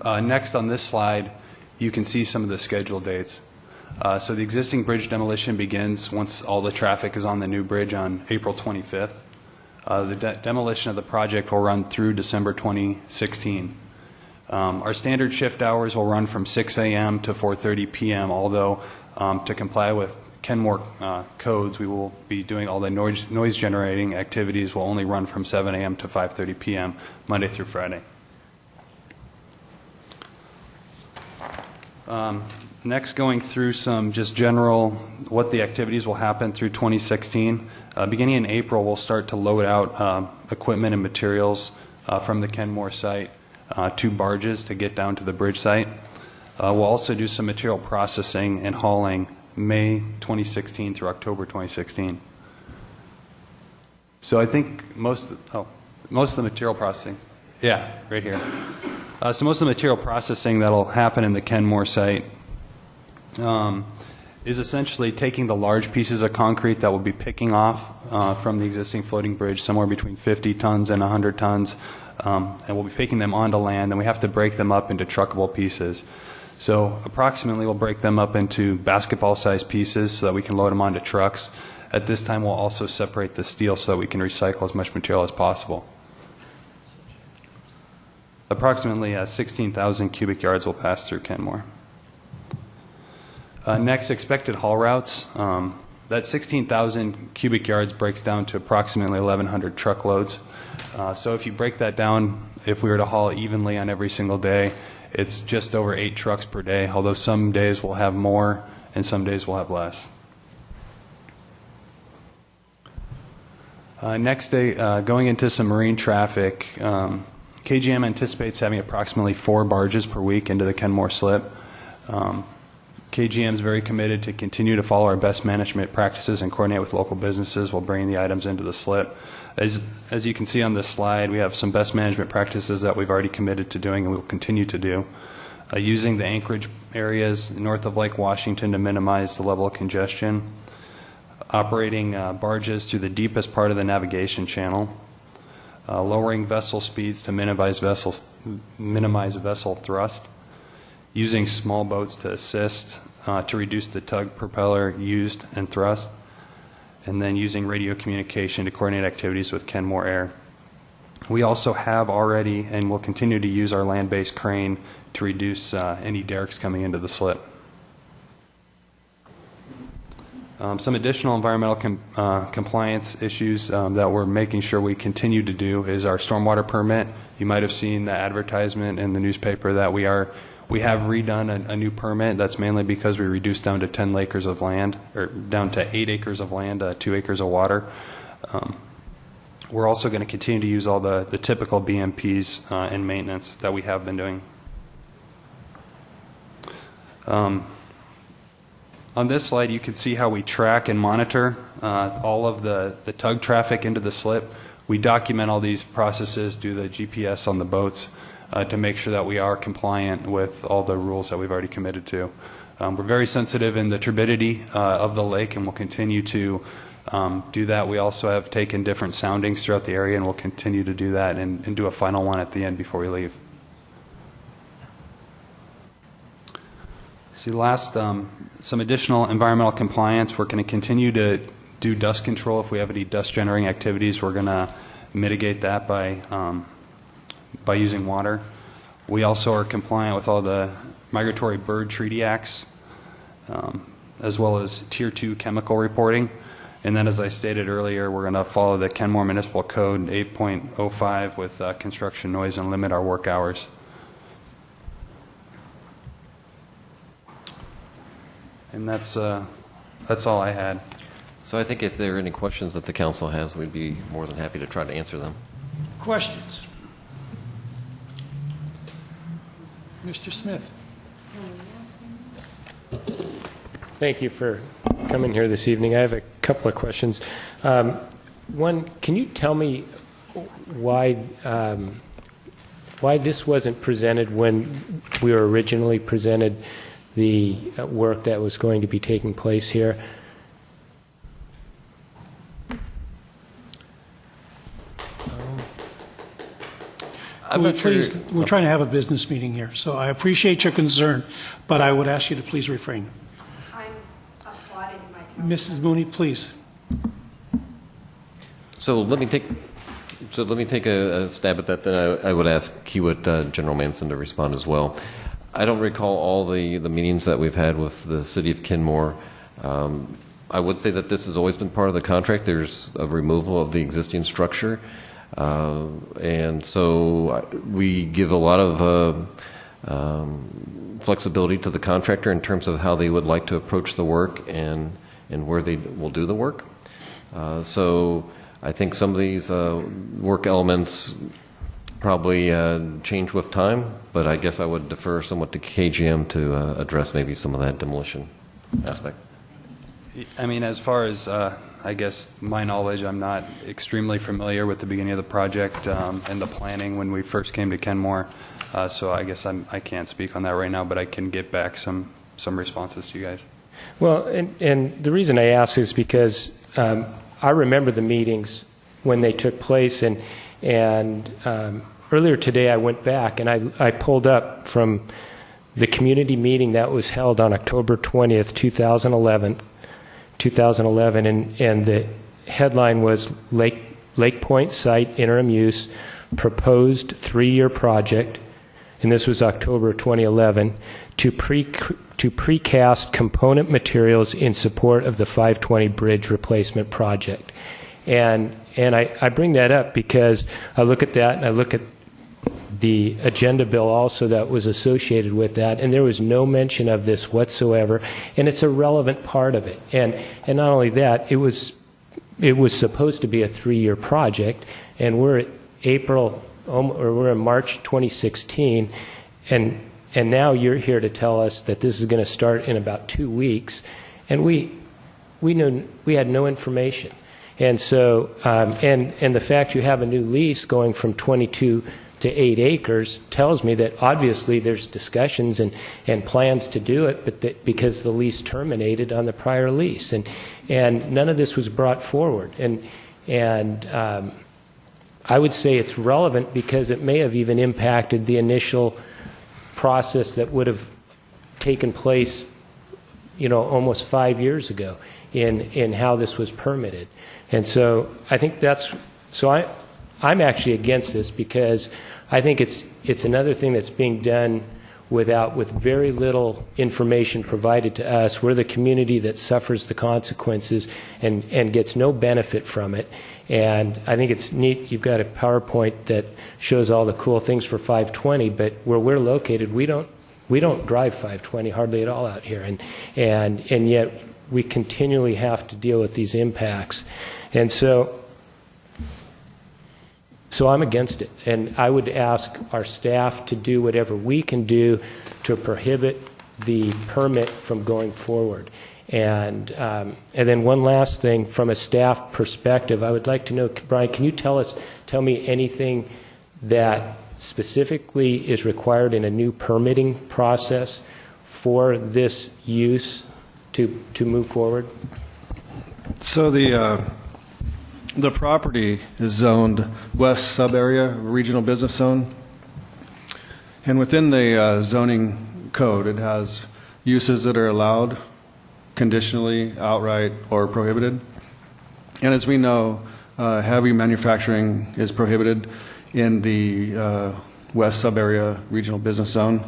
Next on this slide, you can see some of the scheduled dates. So the existing bridge demolition begins once all the traffic is on the new bridge on April 25th. The demolition of the project will run through December 2016. Our standard shift hours will run from 6 a.m. to 4:30 p.m., although to comply with Kenmore codes, we will be doing all the noise generating activities will only run from 7 a.m. to 5:30 p.m. Monday through Friday. Next, going through some just general what the activities will happen through 2016. Beginning in April, we'll start to load out equipment and materials from the Kenmore site to barges to get down to the bridge site. We'll also do some material processing and hauling May 2016 through October 2016. So I think most of the material processing, yeah, right here. So most of the material processing that will happen in the Kenmore site is essentially taking the large pieces of concrete that we'll be picking off from the existing floating bridge, somewhere between 50 tons and 100 tons, and we'll be picking them onto land, and we have to break them up into truckable pieces. So approximately we'll break them up into basketball-sized pieces so that we can load them onto trucks. At this time, we'll also separate the steel so that we can recycle as much material as possible. Approximately 16,000 cubic yards will pass through Kenmore. Next, expected haul routes. That 16,000 cubic yards breaks down to approximately 1,100 truckloads. So if you break that down, if we were to haul evenly on every single day, it's just over 8 trucks per day, although some days we'll have more and some days we'll have less. Next day, going into some marine traffic, KGM anticipates having approximately 4 barges per week into the Kenmore slip. KGM is very committed to continue to follow our best management practices and coordinate with local businesses while bringing the items into the slip. As you can see on this slide, we have some best management practices that we've already committed to doing and we will continue to do. Using the anchorage areas north of Lake Washington to minimize the level of congestion. operating barges through the deepest part of the navigation channel, lowering vessel speeds to minimize vessel thrust, using small boats to assist to reduce the tug propeller used and thrust, and then using radio communication to coordinate activities with Kenmore Air. We also have already and will continue to use our land-based crane to reduce any derricks coming into the slip. Some additional environmental compliance issues that we're making sure we continue to do is our stormwater permit. You might have seen the advertisement in the newspaper that we have redone a new permit. That's mainly because we reduced down to 10 acres of land, or down to 8 acres of land, 2 acres of water. We're also going to continue to use all the typical BMPs and maintenance that we have been doing. On this slide, you can see how we track and monitor all of the tug traffic into the slip. We document all these processes, do the GPS on the boats to make sure that we are compliant with all the rules that we've already committed to. We're very sensitive in the turbidity of the lake, and we'll continue to do that. We also have taken different soundings throughout the area, and we'll continue to do that and do a final one at the end before we leave. See, last, some additional environmental compliance. We're going to continue to do dust control. If we have any dust generating activities, we're going to mitigate that by using water. We also are compliant with all the Migratory Bird Treaty Acts, as well as Tier 2 chemical reporting. And then, as I stated earlier, we're going to follow the Kenmore Municipal Code 8.05 with construction noise and limit our work hours. And that's all I had.
So I think if there are any questions that the council has, we'd be more than happy to try to answer them.
Questions? Mr. Smith.
Thank you for coming here this evening. I have a couple of questions. One, can you tell me why this wasn't presented when we were originally presented the work that was going to be taking place here?
Please, we're trying to have a business meeting here, so I appreciate your concern, but I would ask you to please refrain.
I'm applauding my
Mrs. Mooney, please.
So let me take a stab at that. Then I would ask Kiewit General Manson to respond as well. I don't recall all the meetings that we've had with the city of Kenmore. I would say that this has always been part of the contract. There's a removal of the existing structure. And so we give a lot of flexibility to the contractor in terms of how they would like to approach the work and where they will do the work. So I think some of these work elements probably change with time, but I guess I would defer somewhat to KGM to address maybe some of that demolition aspect.
I mean, as far as I guess my knowledge, I'm not extremely familiar with the beginning of the project and the planning when we first came to Kenmore. So I guess I can't speak on that right now, but I can get back some responses to you guys.
Well, and the reason I ask is because I remember the meetings when they took place, and earlier today I went back and I pulled up from the community meeting that was held on October 20th, 2011, and the headline was Lake Point Site Interim Use Proposed 3-Year Project, and this was October 2011, to precast component materials in support of the 520 Bridge Replacement Project. And I bring that up because I look at that and I look at the agenda bill also that was associated with that, and there was no mention of this whatsoever, and it's a relevant part of it. And not only that, it was supposed to be a 3-year project, and we're at we're in March 2016, and now you're here to tell us that this is going to start in about 2 weeks, and we had no information. And so and the fact you have a new lease going from 22 to 8 acres tells me that obviously there's discussions and plans to do it, but that because the lease terminated on the prior lease, and none of this was brought forward. And I would say it's relevant because it may have even impacted the initial process that would have taken place, almost 5 years ago in how this was permitted. And so I think I'm actually against this because I think it's another thing that's being done with very little information provided to us. We're the community that suffers the consequences and gets no benefit from it. And I think it's neat. You've got a PowerPoint that shows all the cool things for 520, but where we're located, we don't drive 520 hardly at all out here, and yet we continually have to deal with these impacts. And so I'm against it, and I would ask our staff to do whatever we can do to prohibit the permit from going forward. And then one last thing, from a staff perspective, I would like to know, Brian, can you tell me anything that specifically is required in a new permitting process for this use to move forward?
So the property is zoned west sub-area, regional business zone. And within the zoning code, it has uses that are allowed conditionally, outright, or prohibited. And as we know, heavy manufacturing is prohibited in the west sub-area regional business zone.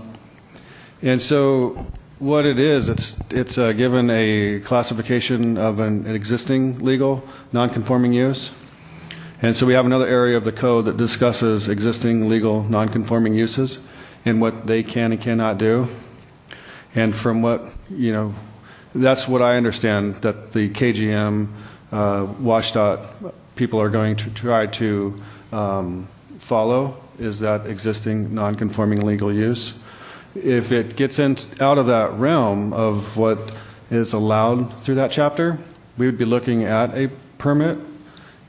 And so what it is, it's given a classification of an existing legal non-conforming use. And so we have another area of the code that discusses existing legal non-conforming uses and what they can and cannot do. And from what, that's what I understand that the KGM WashDOT people are going to try to follow, is that existing non-conforming legal use. If it gets out of that realm of what is allowed through that chapter, we would be looking at a permit.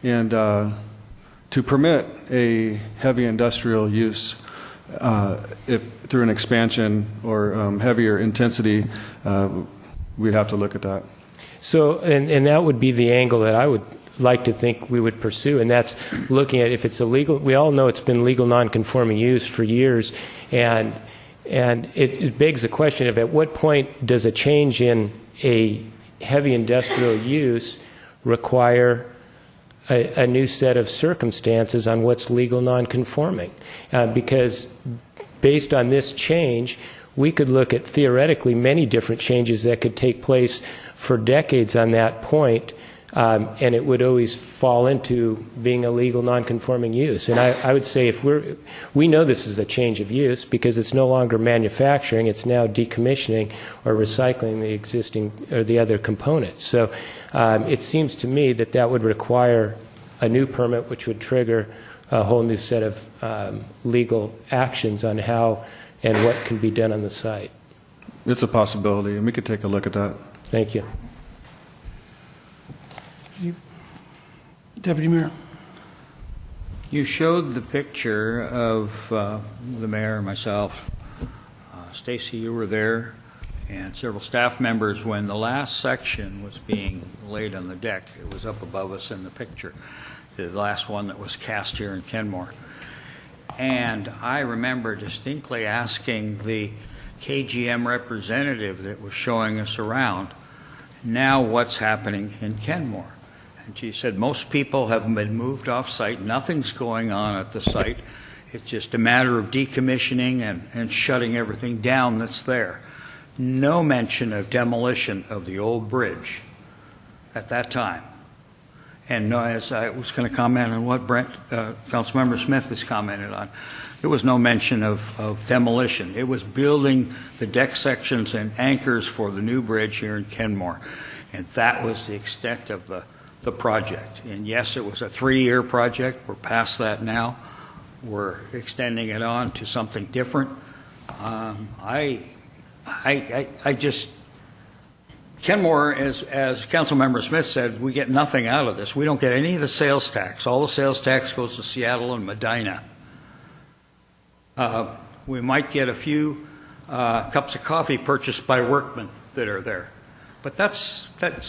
And to permit a heavy industrial use through an expansion or heavier intensity, we'd have to look at that.
So, and that would be the angle that I would like to think we would pursue, and that's looking at if it's illegal. We all know it's been legal non-conforming use for years, and it begs the question of at what point does a change in a heavy industrial use require a new set of circumstances on what's legal non-conforming? Because based on this change, we could look at theoretically many different changes that could take place for decades on that point, and it would always fall into being a legal non-conforming use. And I would say if we know this is a change of use because it's no longer manufacturing, it's now decommissioning or recycling the existing or the other components. So it seems to me that that would require a new permit, which would trigger a whole new set of legal actions on how and what can be done on the site.
It's a possibility, and we could take a look at that.
Thank you.
Deputy Mayor.
You showed the picture of the mayor, myself, Stacy, you were there, and several staff members when the last section was being laid on the deck. It was up above us in the picture, the last one that was cast here in Kenmore. And I remember distinctly asking the KGM representative that was showing us around, now what's happening in Kenmore? And she said, most people have been moved off site. Nothing's going on at the site. It's just a matter of decommissioning and shutting everything down that's there. No mention of demolition of the old bridge at that time. And as I was going to comment on what Councilmember Smith has commented on, there was no mention of demolition. It was building the deck sections and anchors for the new bridge here in Kenmore. And that was the extent of the project. And yes, it was a 3-year project. We're past that now. We're extending it on to something different. I just, Kenmore, as Councilmember Smith said, we get nothing out of this. We don't get any of the sales tax. All the sales tax goes to Seattle and Medina. We might get a few cups of coffee purchased by workmen that are there. But that's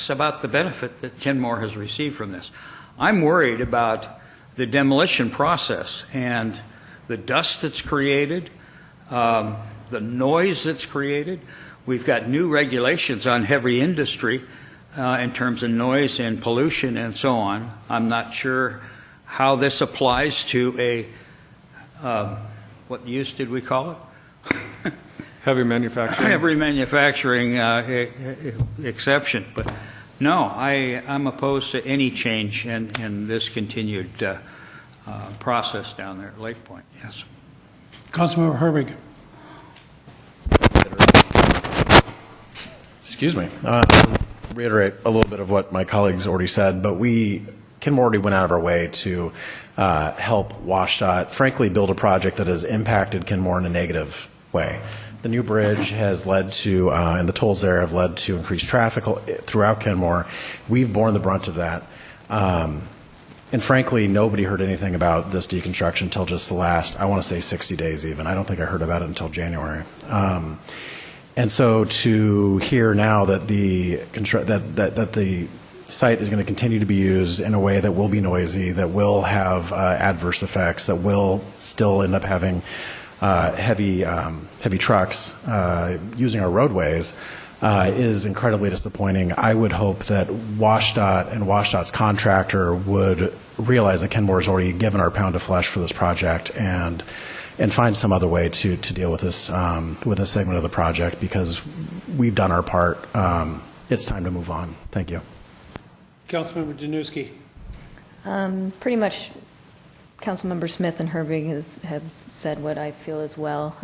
about the benefit that Kenmore has received from this. I'm worried about the demolition process and the dust that's created, the noise that's created. We've got new regulations on heavy industry in terms of noise and pollution and so on. I'm not sure how this applies to a, what use did we call it?
Heavy manufacturing.
Heavy manufacturing exception. But no, I'm opposed to any change in this continued process down there at Lake Point. Yes.
Councilmember Herbig.
Excuse me. Reiterate a little bit of what my colleagues already said, but Kenmore already went out of our way to help WashDOT, frankly, build a project that has impacted Kenmore in a negative way. The new bridge has led to, and the tolls there have led to increased traffic throughout Kenmore. We've borne the brunt of that. And frankly, nobody heard anything about this deconstruction until just the last, I want to say 60 days even. I don't think I heard about it until January. And so to hear now that the site is going to continue to be used in a way that will be noisy, that will have adverse effects, that will still end up having heavy trucks using our roadways is incredibly disappointing. I would hope that WashDOT and WashDOT's contractor would realize that Kenmore has already given our pound of flesh for this project and find some other way to deal with this segment of the project, because we've done our part. It's time to move on. Thank you.
Councilmember Danuski.
Pretty much Councilmember Smith and Herbig have said what I feel as well.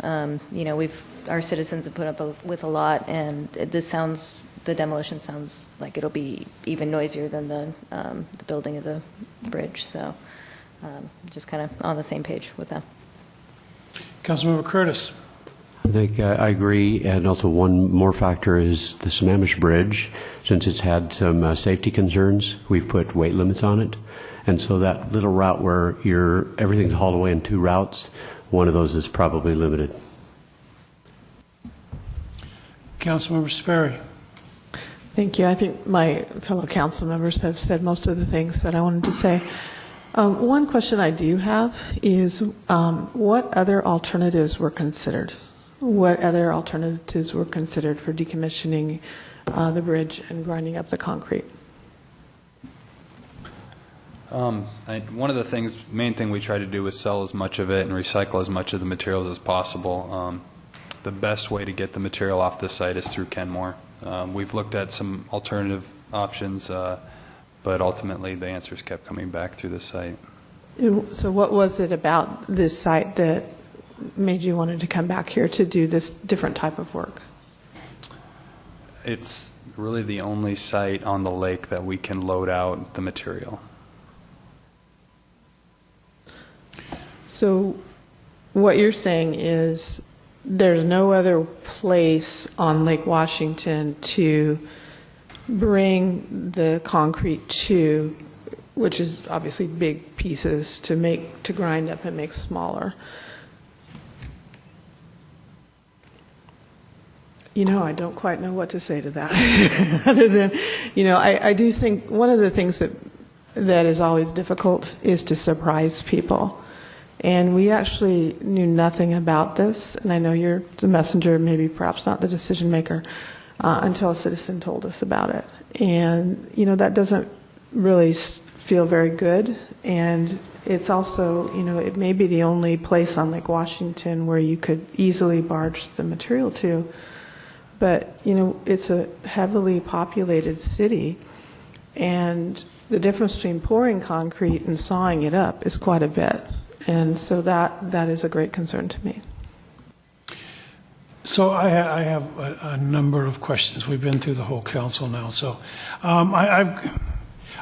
Our citizens have put up with a lot, and the demolition sounds like it'll be even noisier than the building of the bridge. So just kind of on the same page with them.
Councilmember Curtis.
I think I agree, and also one more factor is the Sammamish Bridge. Since it's had some safety concerns, we've put weight limits on it. And so that little route where everything's hauled away in two routes, one of those is probably limited.
Councilmember Sperry.
Thank you. I think my fellow council members have said most of the things that I wanted to say. One question I do have is what other alternatives were considered? What other alternatives were considered for decommissioning the bridge and grinding up the concrete?
One of the main thing we try to do is sell as much of it and recycle as much of the materials as possible. The best way to get the material off the site is through Kenmore. We've looked at some alternative options, but ultimately the answers kept coming back through the site.
So what was it about this site that made you wanted to come back here to do this different type of work?
It's really the only site on the lake that we can load out the material.
So what you're saying is there's no other place on Lake Washington to bring the concrete to, which is obviously big pieces to grind up and make smaller. I don't quite know what to say to that other than, I do think one of the things that is always difficult is to surprise people. And we actually knew nothing about this, and I know you're the messenger, maybe perhaps not the decision maker, until a citizen told us about it. And, that doesn't really feel very good. And it's also, it may be the only place on Lake Washington where you could easily barge the material to. But, it's a heavily populated city, and the difference between pouring concrete and sawing it up is quite a bit. And so that is a great concern to me.
So I have a number of questions. We've been through the whole council now. So I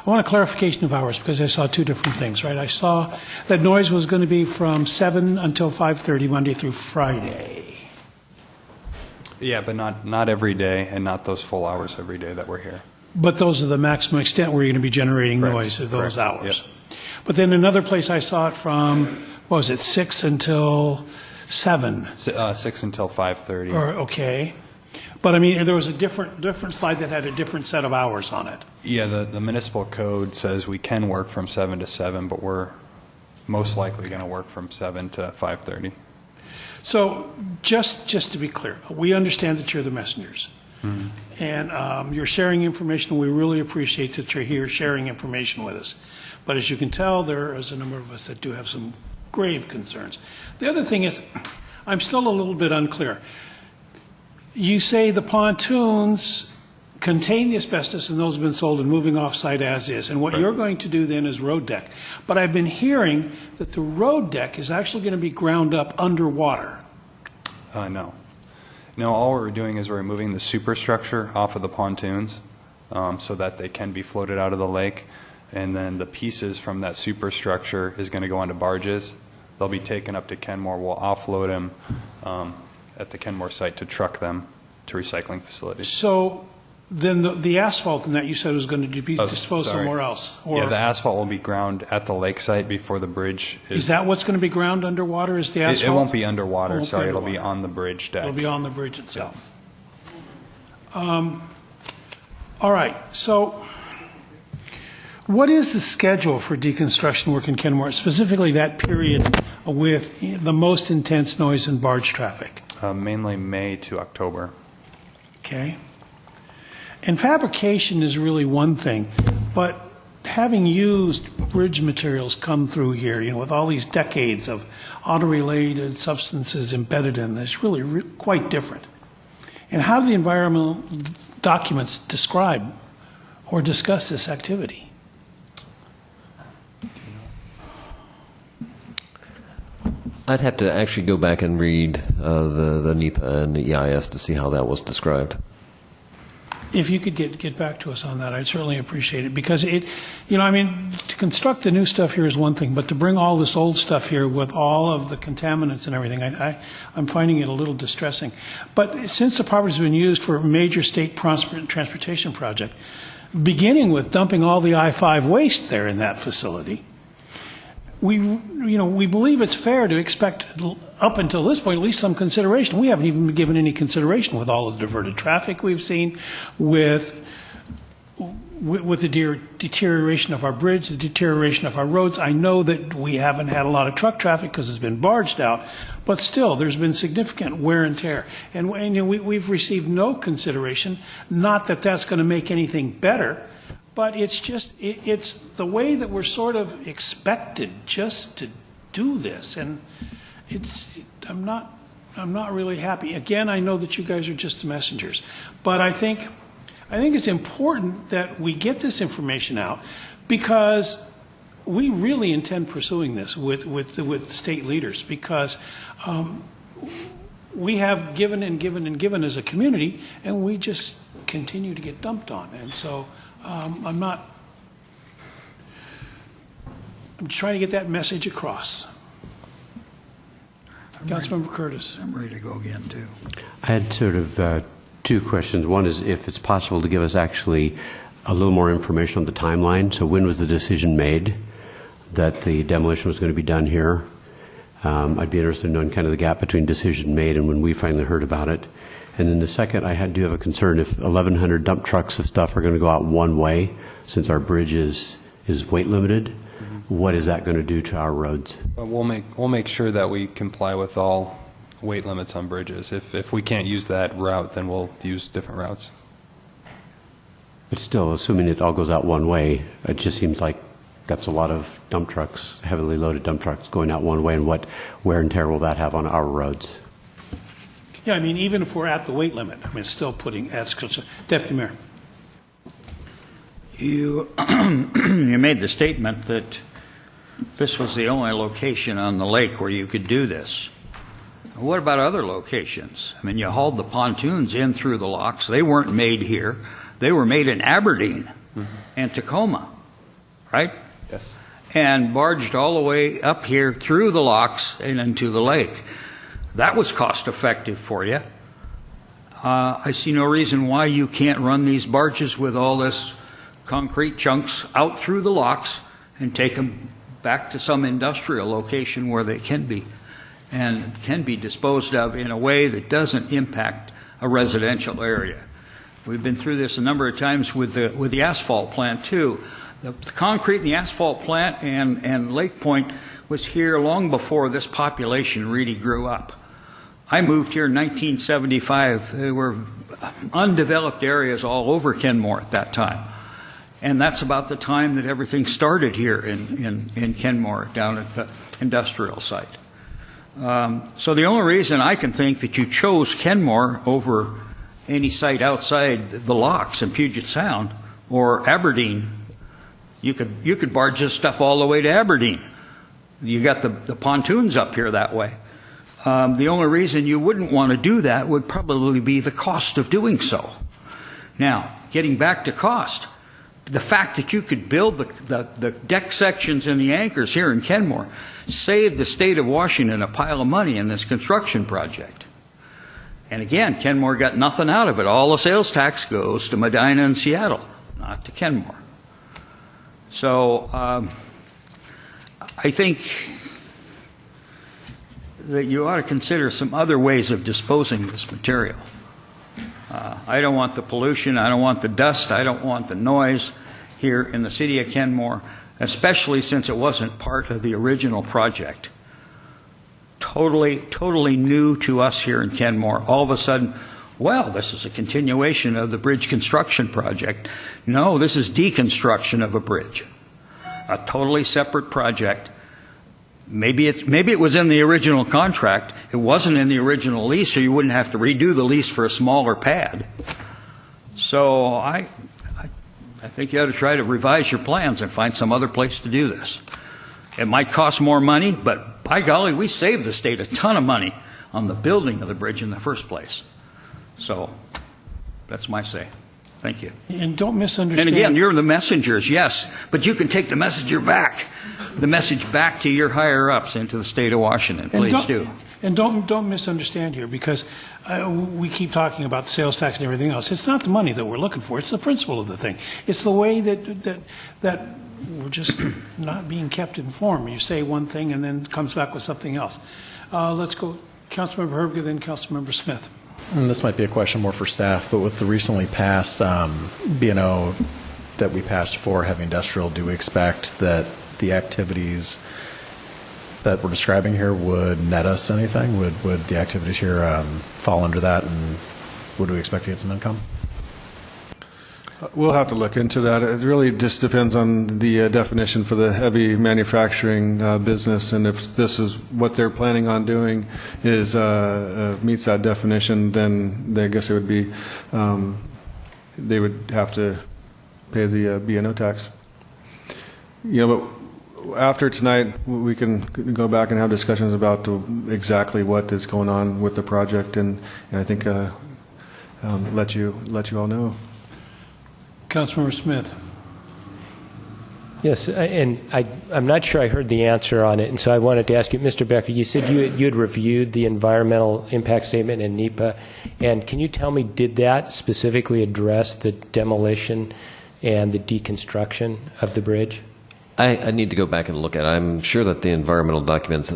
want a clarification of hours, because I saw two different things, right? I saw that noise was going to be from 7 until 5:30 Monday through Friday.
Yeah, but not every day, and not those full hours every day that we're here.
But those are the maximum extent where you're going to be generating
Correct.
noise at those
Correct.
hours.
Yep.
But then another place I saw it from, what was it, 6 until 7.
6 until 5:30.
Or, okay. But I mean, there was a different slide that had a different set of hours on it.
Yeah, the municipal code says we can work from 7 to 7, but we're most likely going to work from 7 to 5:30.
So just to be clear, we understand that you're the messengers.
Mhm.
And you're sharing information. We really appreciate that you're here sharing information with us. But as you can tell, there is a number of us that do have some grave concerns. The other thing is, I'm still a little bit unclear. You say the pontoons contain the asbestos and those have been sold and moving off-site as is. And what you're going to do then is road deck. But I've been hearing that the road deck is actually going to be ground up underwater.
No. No, all we're doing is we're removing the superstructure off of the pontoons so that they can be floated out of the lake. And then the pieces from that superstructure is going to go onto barges. They'll be taken up to Kenmore. We'll offload them at the Kenmore site to truck them to recycling facilities.
So then the asphalt in that you said was going to be disposed
sorry.
somewhere else?
Yeah, the asphalt will be ground at the lake site before the bridge
Is that what's going to be ground underwater, is the asphalt?
It won't be underwater,
It'll
it'll be on the bridge deck.
It'll be on the bridge itself. All right, so what is the schedule for deconstruction work in Kenmore, specifically that period with the most intense noise and barge traffic?
Mainly May to October.
Okay. And fabrication is really one thing, but having used bridge materials come through here, with all these decades of auto-related substances embedded in this, really quite different. And how do the environmental documents describe or discuss this activity?
I'd have to actually go back and read the NEPA and the EIS to see how that was described.
If you could get back to us on that, I'd certainly appreciate it, because to construct the new stuff here is one thing, but to bring all this old stuff here with all of the contaminants and everything, I'm finding it a little distressing. But since the property's been used for a major state transportation project, beginning with dumping all the I-5 waste there in that facility, we believe it's fair to expect, up until this point, at least some consideration. We haven't even been given any consideration with all of the diverted traffic we've seen, with the deterioration of our bridge, the deterioration of our roads. I know that we haven't had a lot of truck traffic because it's been barged out, but still, there's been significant wear and tear. And we've received no consideration, not that that's going to make anything better, but it's just, it's the way that we're sort of expected just to do this. And I'm not really happy. Again, I know that you guys are just the messengers, but I think it's important that we get this information out, because we really intend pursuing this with state leaders, because we have given and given and given as a community, and we just continue to get dumped on. And so I'm trying to get that message across. Councilmember Curtis.
I'm ready to go again, too.
I had sort of two questions. One is if it's possible to give us actually a little more information on the timeline. So when was the decision made that the demolition was going to be done here? I'd be interested in knowing kind of the gap between decision made and when we finally heard about it. And then the second, I do have a concern if 1,100 dump trucks of stuff are going to go out one way, since our bridge is weight limited. What is that going to do to our roads?
We'll make sure that we comply with all weight limits on bridges. If we can't use that route, then we'll use different routes.
But still, assuming it all goes out one way, it just seems like that's a lot of dump trucks, heavily loaded dump trucks going out one way, and what wear and tear will that have on our roads?
Yeah, I mean, even if we're at the weight limit, I mean, it's still putting ads. Deputy Mayor.
You made the statement that this was the only location on the lake where you could do this. What about other locations? I mean, you hauled the pontoons in through the locks. They weren't made here. They were made in Aberdeen and Tacoma, right?
Yes.
And barged all the way up here through the locks and into the lake. That was cost effective for you. I see no reason why you can't run these barges with all this concrete chunks out through the locks and take them back to some industrial location where they can be
and can be disposed of in a way that doesn't impact a residential area. We've been through this a number of times with the asphalt plant too. The concrete in the asphalt plant and Lake Point was here long before this population really grew up. I moved here in 1975. There were undeveloped areas all over Kenmore at that time. And that's about the time that everything started here in Kenmore, down at the industrial site. So the only reason I can think that you chose Kenmore over any site outside the locks in Puget Sound or Aberdeen, you could barge this stuff all the way to Aberdeen. You got the pontoons up here that way. The only reason you wouldn't want to do that would probably be the cost of doing so. Now, getting back to cost, the fact that you could build the deck sections and the anchors here in Kenmore saved the state of Washington a pile of money in this construction project. And again, Kenmore got nothing out of it. All the sales tax goes to Medina and Seattle, not to Kenmore. So I think that you ought to consider some other ways of disposing of this material. I don't want the pollution, I don't want the dust, I don't want the noise here in the city of Kenmore, especially since it wasn't part of the original project. Totally new to us here in Kenmore. All of a sudden, well, this is a continuation of the bridge construction project. No, this is deconstruction of a bridge. A totally separate project. Maybe it was in the original contract. It wasn't in the original lease, so you wouldn't have to redo the lease for a smaller pad. So I think you ought to try to revise your plans and find some other place to do this. It might cost more money, but by golly, we saved the state a ton of money on the building of the bridge in the first place. So that's my say. Thank you.
And don't misunderstand.
And again, you're the messengers, yes, but you can take the message back to your higher-ups and to the state of Washington. Please do.
And don't misunderstand here, because we keep talking about the sales tax and everything else. It's not the money that we're looking for. It's the principle of the thing. It's the way that we're just not being kept informed. You say one thing and then it comes back with something else. Let's go, Councilmember Herbger, then Councilmember Smith.
And this might be a question more for staff, but with the recently passed B&O that we passed for heavy industrial, do we expect that the activities that we're describing here would net us anything? Would the activities here fall under that, and would we expect to get some income?
We'll have to look into that. It really just depends on the definition for the heavy manufacturing business, and if this is what they're planning on doing is meets that definition, then I guess it would be they would have to pay the B&O tax. But after tonight, we can go back and have discussions about exactly what is going on with the project, and I think let you all know.
Councilmember Smith.
Yes, and I'm not sure I heard the answer on it, and so I wanted to ask you, Mr. Becker, you said you had reviewed the environmental impact statement in NEPA, and can you tell me, did that specifically address the demolition and the deconstruction of the bridge?
I need to go back and look at it. I'm sure that the environmental documents,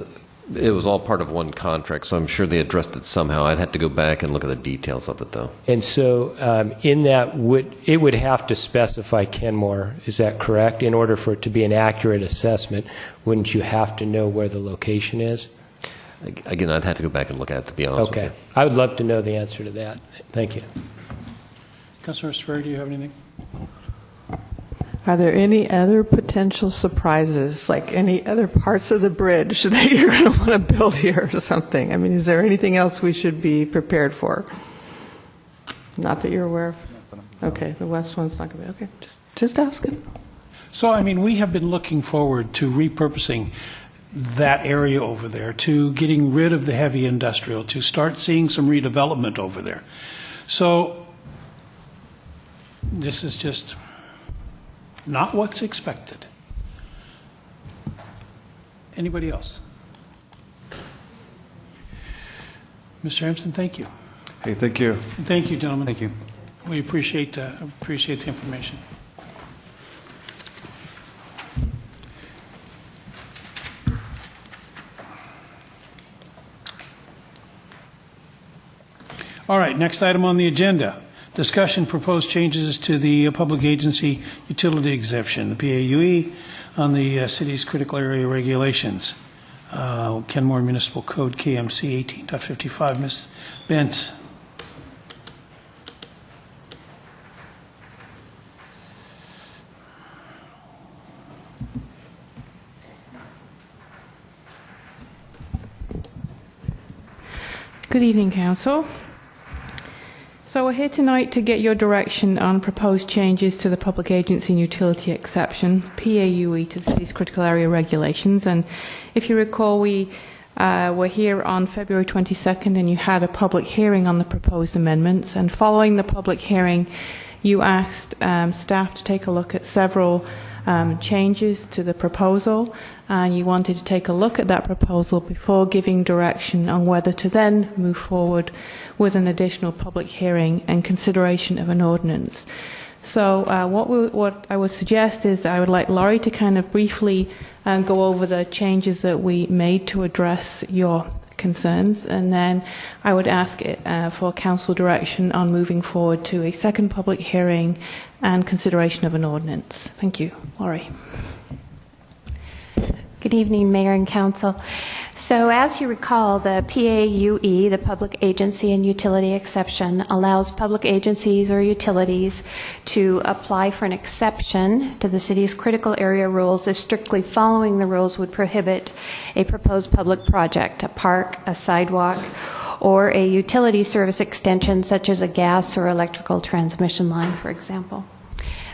it was all part of one contract, so I'm sure they addressed it somehow. I'd have to go back and look at the details of it, though.
And so in that, it would have to specify Kenmore, is that correct? In order for it to be an accurate assessment, wouldn't you have to know where the location is?
Again, I'd have to go back and look at it, to be honest with you.
Okay. I would love to know the answer to that. Thank you.
Councilor Sperry, do you have anything?
Are there any other potential surprises, like any other parts of the bridge that you're going to want to build here or something? I mean, is there anything else we should be prepared for? Not that you're aware of? Okay, the west one's not going to be, okay, just asking.
So, I mean, we have been looking forward to repurposing that area over there, to getting rid of the heavy industrial, to start seeing some redevelopment over there. So, this is just not what's expected. Anybody else? Mr. Hampson, thank you.
Hey, thank you.
And thank you, gentlemen.
Thank you.
We appreciate the information. All right, next item on the agenda. Discussion proposed changes to the public agency utility exemption, the PAUE, on the city's critical area regulations. Kenmore Municipal Code KMC 18.55. Ms. Bent.
Good evening, Council. So we're here tonight to get your direction on proposed changes to the Public Agency and Utility Exception, PAUE, to the city's critical area regulations. And if you recall, we were here on February 22nd and you had a public hearing on the proposed amendments. And following the public hearing, you asked staff to take a look at several changes to the proposal, and you wanted to take a look at that proposal before giving direction on whether to then move forward with an additional public hearing and consideration of an ordinance. So what I would suggest is I would like Laurie to kind of briefly go over the changes that we made to address your concerns, and then I would ask for council direction on moving forward to a second public hearing and consideration of an ordinance. Thank you. Laurie.
Good evening, Mayor and Council. So as you recall, the PAUE, the Public Agency and Utility Exception, allows public agencies or utilities to apply for an exception to the city's critical area rules if strictly following the rules would prohibit a proposed public project, a park, a sidewalk, or a utility service extension such as a gas or electrical transmission line, for example.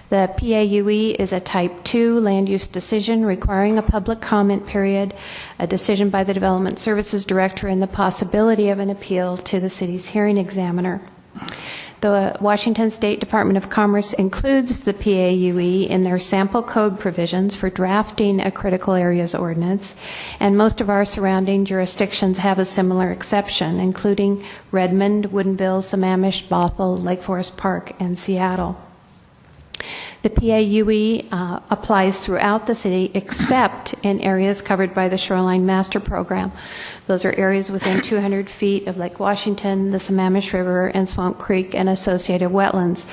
The PAUE is a Type 2 land use decision requiring a public comment period, a decision by the Development Services Director, and the possibility of an appeal to the city's hearing examiner. The Washington State Department of Commerce includes the PAUE in their sample code provisions for drafting a critical areas ordinance, and most of our surrounding jurisdictions have a similar exception, including Redmond, Woodinville, Sammamish, Bothell, Lake Forest Park, and Seattle. The PAUE applies throughout the city except in areas covered by the Shoreline Master Program. Those are areas within 200 feet of Lake Washington, the Sammamish River, and Swamp Creek and associated wetlands.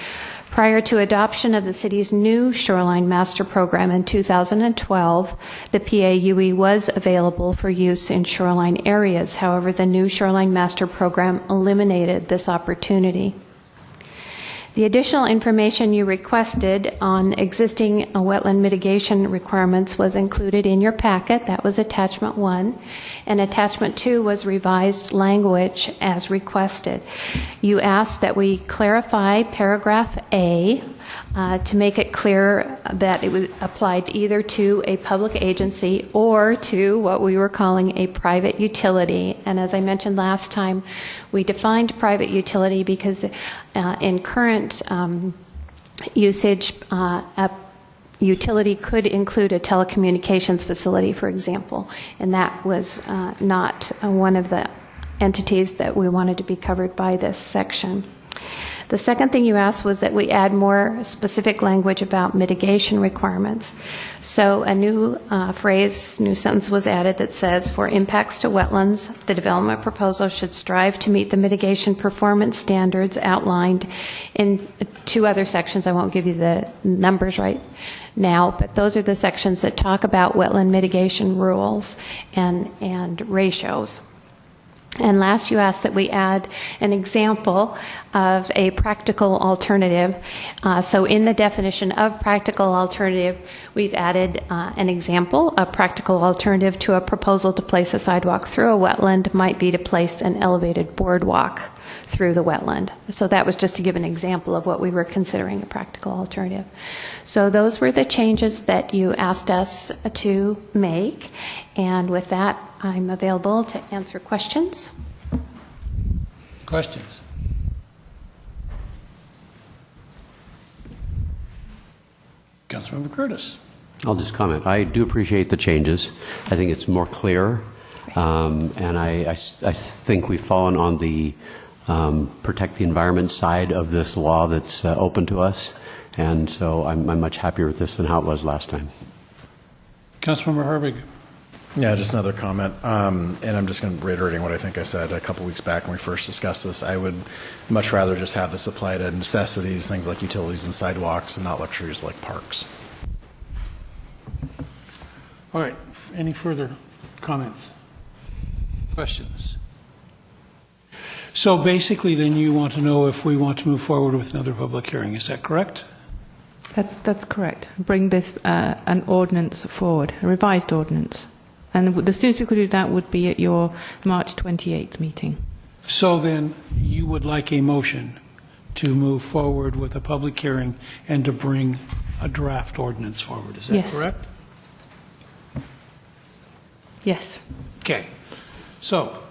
Prior to adoption of the city's new Shoreline Master Program in 2012, the PAUE was available for use in shoreline areas. However, the new Shoreline Master Program eliminated this opportunity. The additional information you requested on existing wetland mitigation requirements was included in your packet. That was Attachment 1. And Attachment 2 was revised language as requested. You asked that we clarify Paragraph A to make it clear that it was applied either to a public agency or to what we were calling a private utility. And as I mentioned last time, we defined private utility because in current usage, a utility could include a telecommunications facility, for example, and that was not one of the entities that we wanted to be covered by this section. The second thing you asked was that we add more specific language about mitigation requirements. So a new new sentence was added that says, for impacts to wetlands, the development proposal should strive to meet the mitigation performance standards outlined in two other sections. I won't give you the numbers right now, but those are the sections that talk about wetland mitigation rules and ratios. And last, you asked that we add an example of a practical alternative. So in the definition of practical alternative, we've added an example. A practical alternative to a proposal to place a sidewalk through a wetland might be to place an elevated boardwalk through the wetland. So that was just to give an example of what we were considering a practical alternative. So those were the changes that you asked us to make. And with that, I'm available to answer questions.
Questions? Councilmember Curtis.
I'll just comment. I do appreciate the changes. I think it's more clear, and I think we've fallen on the protect the environment side of this law that's open to us, and so I'm much happier with this than how it was last time.
Councilmember Herbig.
Yeah, just another comment. And I'm just going to reiterating what I think I said a couple weeks back when we first discussed this. I would much rather just have this apply to necessities, things like utilities and sidewalks, and not luxuries like parks.
All right, any further comments? Questions? So basically, then you want to know if we want to move forward with another public hearing, is that correct?
That's correct. Bring this an ordinance forward, a revised ordinance. And the soonest we could do that would be at your March 28th meeting.
So then you would like a motion to move forward with a public hearing and to bring a draft ordinance forward, is that
Yes.
correct?
Yes.
Okay. So,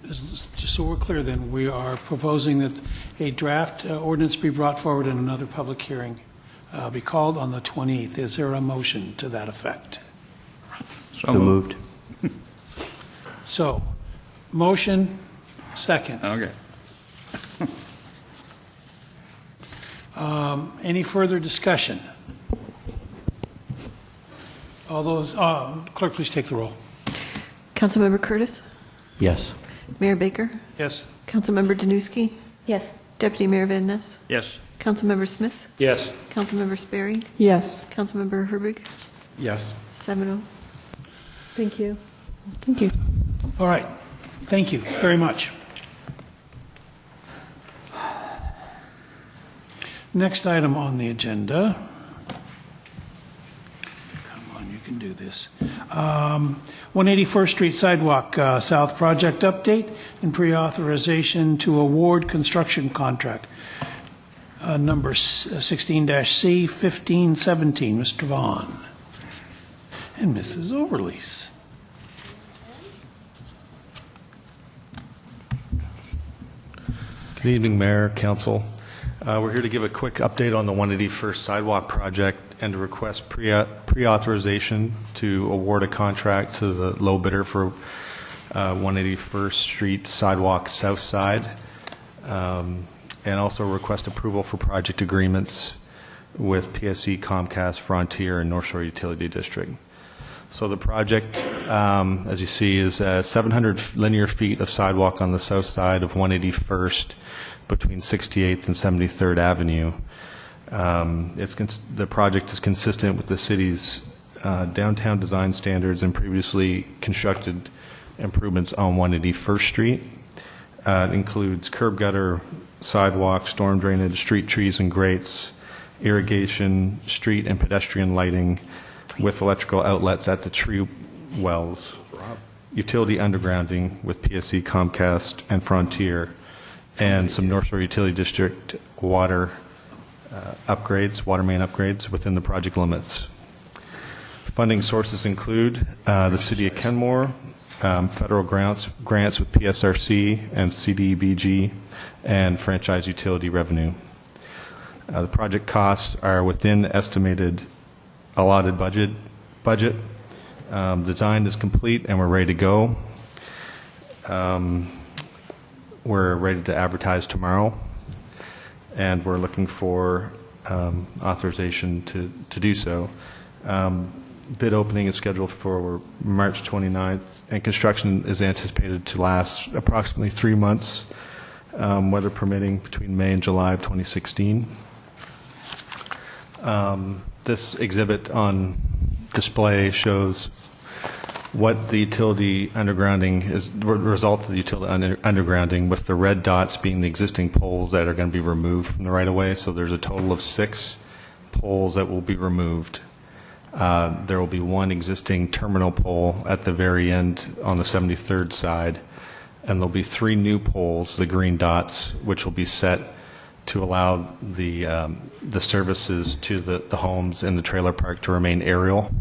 just so we're clear then, we are proposing that a draft ordinance be brought forward and another public hearing be called on the 28th. Is there a motion to that effect?
So moved.
So, motion, second.
Okay.
Any further discussion? All those, clerk, please take the roll.
Councilmember Curtis?
Yes.
Mayor Baker?
Yes.
Councilmember Danuski?
Yes.
Deputy Mayor Van Ness?
Yes.
Councilmember Smith?
Yes.
Councilmember Sperry?
Yes.
Councilmember Herbig?
Yes.
7-0.
Thank you.
Thank you.
All right. Thank you very much. Next item on the agenda. Come on, you can do this. 181st Street Sidewalk South Project Update and Pre-Authorization to Award Construction Contract. Number 16-C 1517. Mr. Vaughn. And Mrs. Overlease.
Good evening, Mayor, Council. We're here to give a quick update on the 181st Sidewalk Project and to request pre-authorization to award a contract to the low bidder for 181st Street Sidewalk South Side, and also request approval for project agreements with PSE, Comcast, Frontier, and North Shore Utility District. So the project, as you see, is 700 linear feet of sidewalk on the south side of 181st between 68th and 73rd Avenue. The project is consistent with the city's downtown design standards and previously constructed improvements on 181st Street. It includes curb gutter, sidewalk, storm drainage, street trees and grates, irrigation, street and pedestrian lighting, with electrical outlets at the tree wells, utility undergrounding with PSE, Comcast, and Frontier, and some North Shore Utility District water upgrades, water main upgrades within the project limits. Funding sources include the City of Kenmore, federal grants with PSRC and CDBG, and franchise utility revenue. The project costs are within estimated allotted budget. Design is complete and we're ready to go. We're ready to advertise tomorrow, and we're looking for authorization to do so. Bid opening is scheduled for March 29th, and construction is anticipated to last approximately 3 months, weather permitting, between May and July of 2016. This exhibit on display shows what the utility undergrounding is, the result of the utility undergrounding, with the red dots being the existing poles that are going to be removed from the right-of-way. So there's a total of 6 poles that will be removed. There will be 1 existing terminal pole at the very end on the 73rd side, and there'll be 3 new poles, the green dots, which will be set to allow the services to the homes in the trailer park to remain aerial.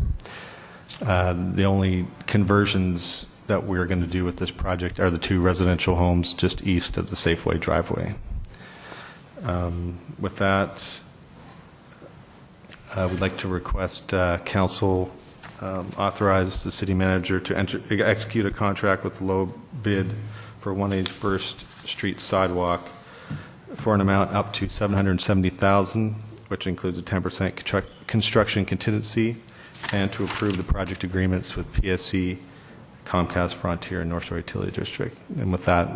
The only conversions that we're going to do with this project are the 2 residential homes just east of the Safeway driveway. With that, I would like to request council authorize the city manager to execute a contract with low bid for 181st Street sidewalk for an amount up to $770,000, which includes a 10% construction contingency and to approve the project agreements with PSC, Comcast, Frontier, and North Shore Utility District. And with that,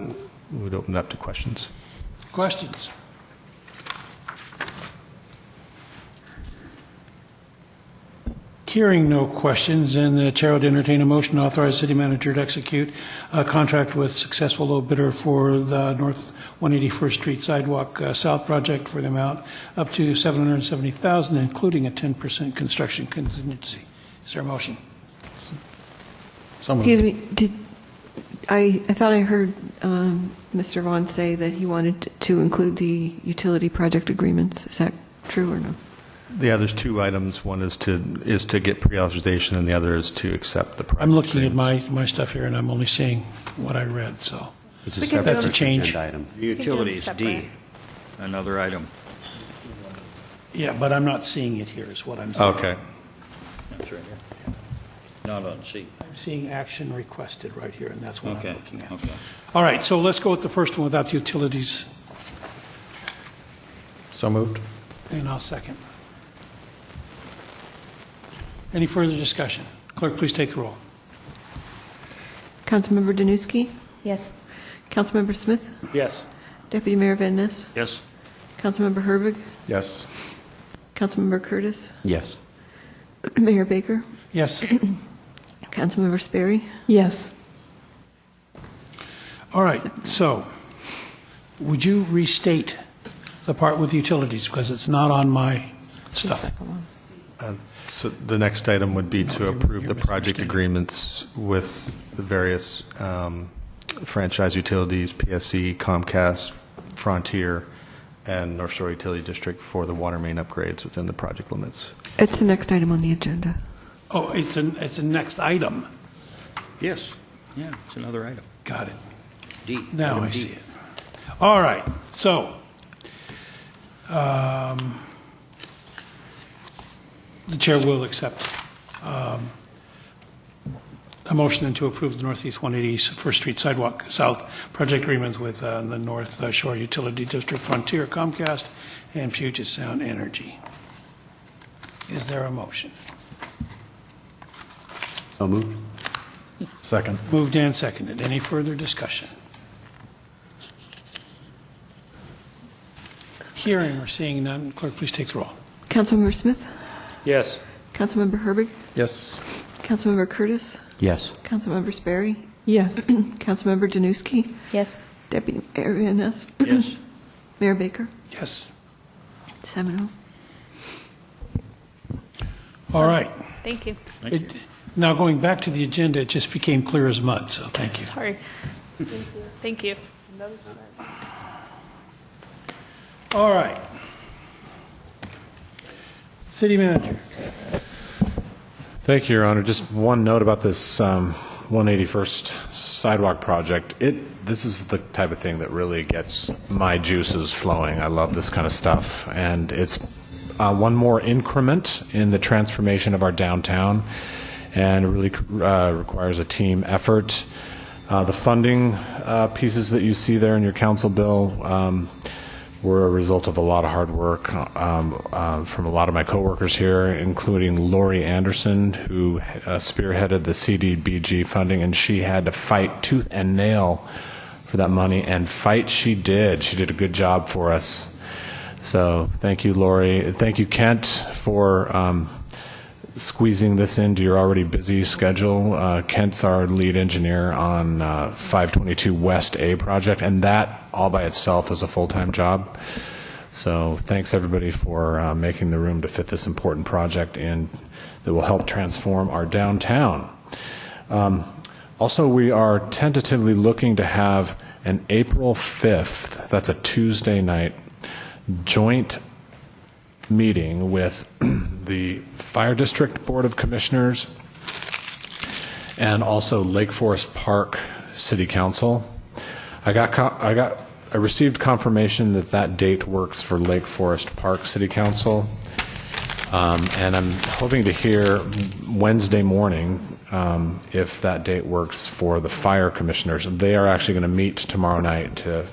we would open it up to questions.
Questions? Hearing no questions, and the chair would entertain a motion to authorize city manager to execute a contract with successful low bidder for the North 181st Street Sidewalk South project for the amount up to $770,000, including a 10% construction contingency. Is there a motion?
Excuse me, I thought I heard Mr. Vaughn say that he wanted to include the utility project agreements. Is that true or no?
Yeah, there's two items. One is to get pre-authorization, and the other is to accept the project.
I'm looking at my stuff here, and I'm only seeing what I read, so that's a change.
The utilities, D, another item.
Yeah, but I'm not seeing it here, is what I'm saying.
Okay.
That's right here. Not on C.
I'm seeing action requested right here, and that's what I'm looking at.
Okay.
All right, so let's go with the first one without the utilities,
So moved.
and I'll second. Any further discussion? Clerk, please take the roll.
Councilmember Danuski?
Yes.
Councilmember Smith?
Yes.
Deputy Mayor Van Ness?
Yes.
Councilmember Herbig?
Yes.
Councilmember Curtis?
Yes.
Mayor Baker?
Yes.
Councilmember Sperry?
Yes.
All right, so would you restate the part with utilities, because it's not on my stuff.
So the next item would be to approve the project agreements with the various franchise utilities, PSC, Comcast, Frontier, and North Shore Utility District for the water main upgrades within the project limits.
It's the next item on the agenda.
Oh, it's a next item.
Yes. Yeah, it's another item.
Got it.
D.
Now
Item
I
D.
see it. All right, so the chair will accept a motion to approve the Northeast 181st Street Sidewalk South project agreement with the North Shore Utility District, Frontier, Comcast, and Puget Sound Energy. Is there a motion?
So moved.
Second.
Moved and seconded. Any further discussion? Hearing or seeing none, clerk, please take the roll.
Councilmember Smith?
Yes.
Councilmember Herbig?
Yes.
Councilmember Curtis?
Yes.
Councilmember Sperry?
Yes.
Councilmember Danuski?
Yes.
Deputy Mayor Van Ness?
Yes.
Mayor Baker?
Yes.
7-0.
All right.
Thank you.
Now, going back to the agenda, it just became clear as mud, so thank you.
Sorry. Thank you.
All right. City manager.
Thank you, Your Honor. Just one note about this 181st sidewalk project. This is the type of thing that really gets my juices flowing. I love this kind of stuff. And it's one more increment in the transformation of our downtown, and it really requires a team effort. The funding pieces that you see there in your council bill were a result of a lot of hard work from a lot of my coworkers here, including Lori Anderson, who spearheaded the CDBG funding, and she had to fight tooth and nail for that money, and fight she did. She did a good job for us. So thank you, Lori. Thank you, Kent, for squeezing this into your already busy schedule. Kent's our lead engineer on 522 West A project, and that all by itself is a full-time job. So thanks everybody for making the room to fit this important project in that will help transform our downtown. Also, we are tentatively looking to have an April 5th, that's a Tuesday night, joint meeting with the Fire District Board of Commissioners and also Lake Forest Park City Council. I received confirmation that that date works for Lake Forest Park City Council, and I'm hoping to hear Wednesday morning if that date works for the Fire Commissioners. They are actually going to meet tomorrow night to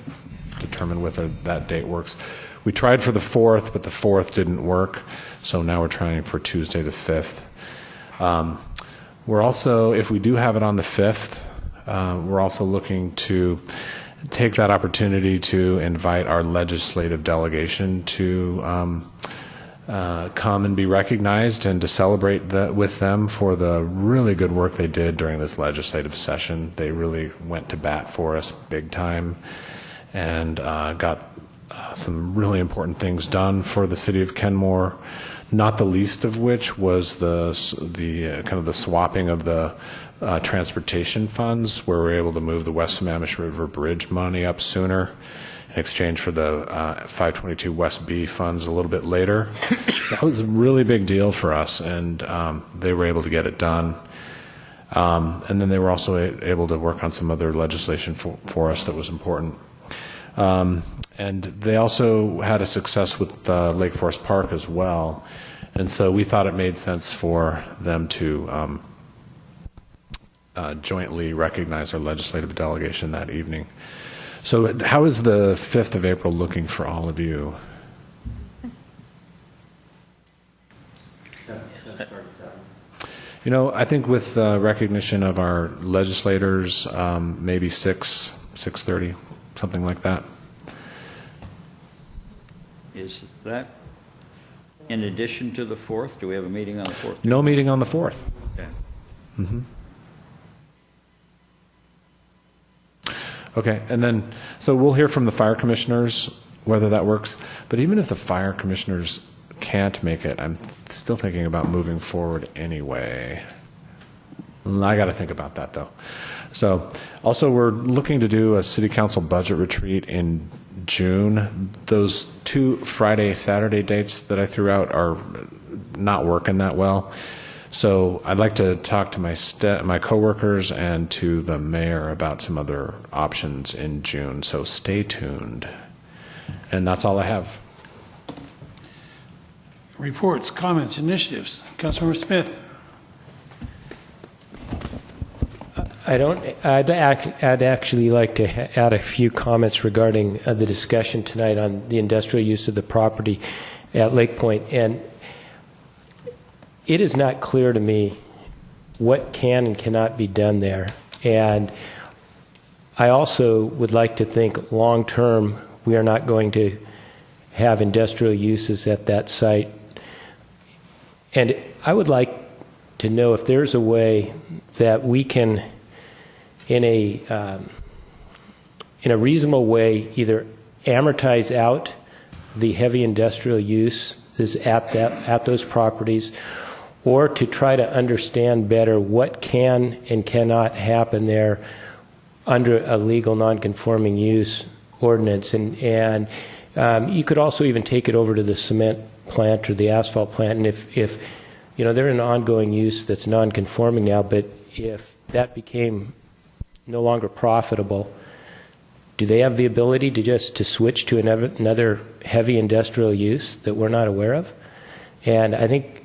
determine whether that date works. We tried for the 4th, but the 4th didn't work, so now we're trying for Tuesday the 5th. We're also, if we do have it on the 5th, we're also looking to take that opportunity to invite our legislative delegation to come and be recognized and to celebrate with them for the really good work they did during this legislative session. They really went to bat for us big time and got some really important things done for the city of Kenmore, not the least of which was the kind of the swapping of the transportation funds, where we're able to move the West Sammamish River Bridge money up sooner in exchange for the 522 West B funds a little bit later. That was a really big deal for us, and they were able to get it done. And then they were also able to work on some other legislation for us that was important. And they also had a success with Lake Forest Park as well. And so we thought it made sense for them to jointly recognize our legislative delegation that evening. So how is the 5th of April looking for all of you? You know, I think with recognition of our legislators, maybe 6:30, something like that.
Is that in addition to the 4th? Do we have a meeting on the 4th?
No meeting on the 4th.
Okay.
Mm-hmm. Okay, and then, so we'll hear from the fire commissioners whether that works. But even if the fire commissioners can't make it, I'm still thinking about moving forward anyway. I got to think about that, though. So, also, we're looking to do a city council budget retreat in June. Those 2 Friday, Saturday dates that I threw out are not working that well. So I'd like to talk to my coworkers and to the mayor about some other options in June. So stay tuned. And that's all I have.
Reports, comments, initiatives. Councilmember Smith.
I'd actually like to add a few comments regarding the discussion tonight on the industrial use of the property at Lake Point. And it is not clear to me what can and cannot be done there. And I also would like to think long term we are not going to have industrial uses at that site. And I would like to know if there's a way that we can, in a reasonable way, either amortize out the heavy industrial use at those properties, or to try to understand better what can and cannot happen there under a legal non-conforming use ordinance. And you could also even take it over to the cement plant or the asphalt plant, and if you know, they're in an ongoing use that's non-conforming now, but if that became no longer profitable, do they have the ability to switch to another heavy industrial use that we're not aware of? And I think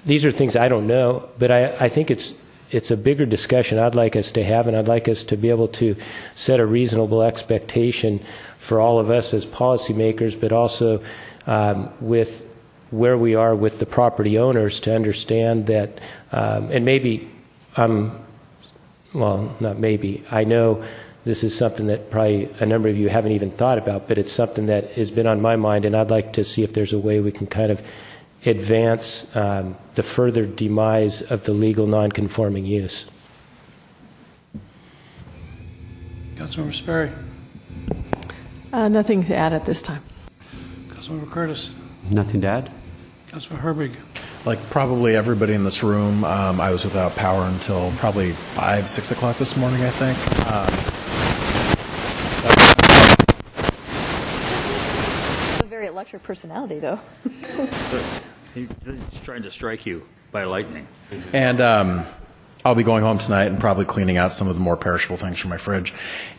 these are things I don't know, but I think it's a bigger discussion I'd like us to have, and I'd like us to be able to set a reasonable expectation for all of us as policymakers, but also with where we are with the property owners to understand that, and maybe well, not maybe, I know this is something that probably a number of you haven't even thought about, but it's something that has been on my mind, and I'd like to see if there's a way we can kind of advance the further demise of the legal non-conforming use.
Councilmember Sperry.
Nothing to add at this time.
Councilmember Curtis.
Nothing to add.
Councilmember Herbig.
Like probably everybody in this room, I was without power until probably 5, 6 o'clock this morning, I think.
A very electric personality, though.
He's trying to strike you by lightning.
And I'll be going home tonight and probably cleaning out some of the more perishable things from my fridge.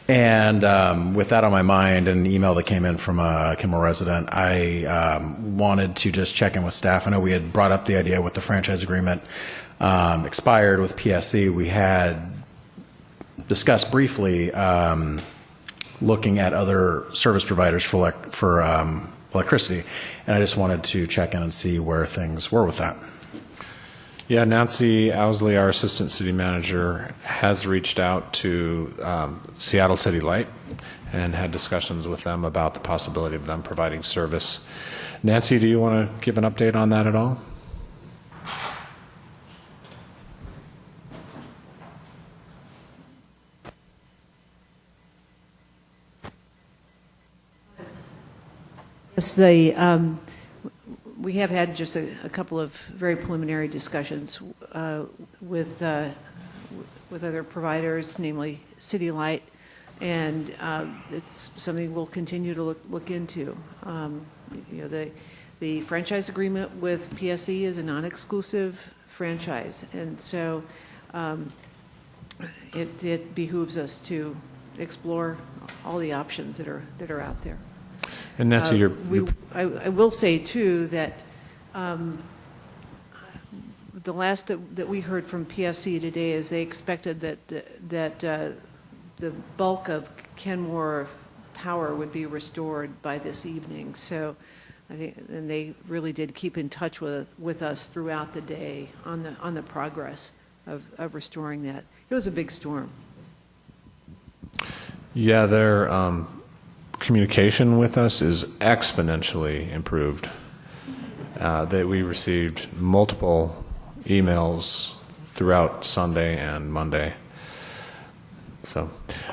And with that on my mind, and an email that came in from a Kenmore resident, I wanted to just check in with staff. I know we had brought up the idea with the franchise agreement expired with PSC. We had discussed briefly looking at other service providers for electricity, and I just wanted to check in and see where things were with that.
Yeah, Nancy Owsley, our assistant city manager, has reached out to Seattle City Light and had discussions with them about the possibility of them providing service. Nancy, do you want to give an update on that at all?
Yes, we have had just a couple of very preliminary discussions with other providers, namely City Light, and it's something we'll continue to look into. The franchise agreement with PSE is a non-exclusive franchise, and so it behooves us to explore all the options that are out there.
And Nancy,
I will say too that the last that we heard from PSC today is they expected that the bulk of Kenmore power would be restored by this evening. So I think, and they really did keep in touch with us throughout the day on the progress of restoring that. It was a big storm.
Yeah, their communication with us is exponentially improved. That we received multiple emails throughout Sunday and Monday. So,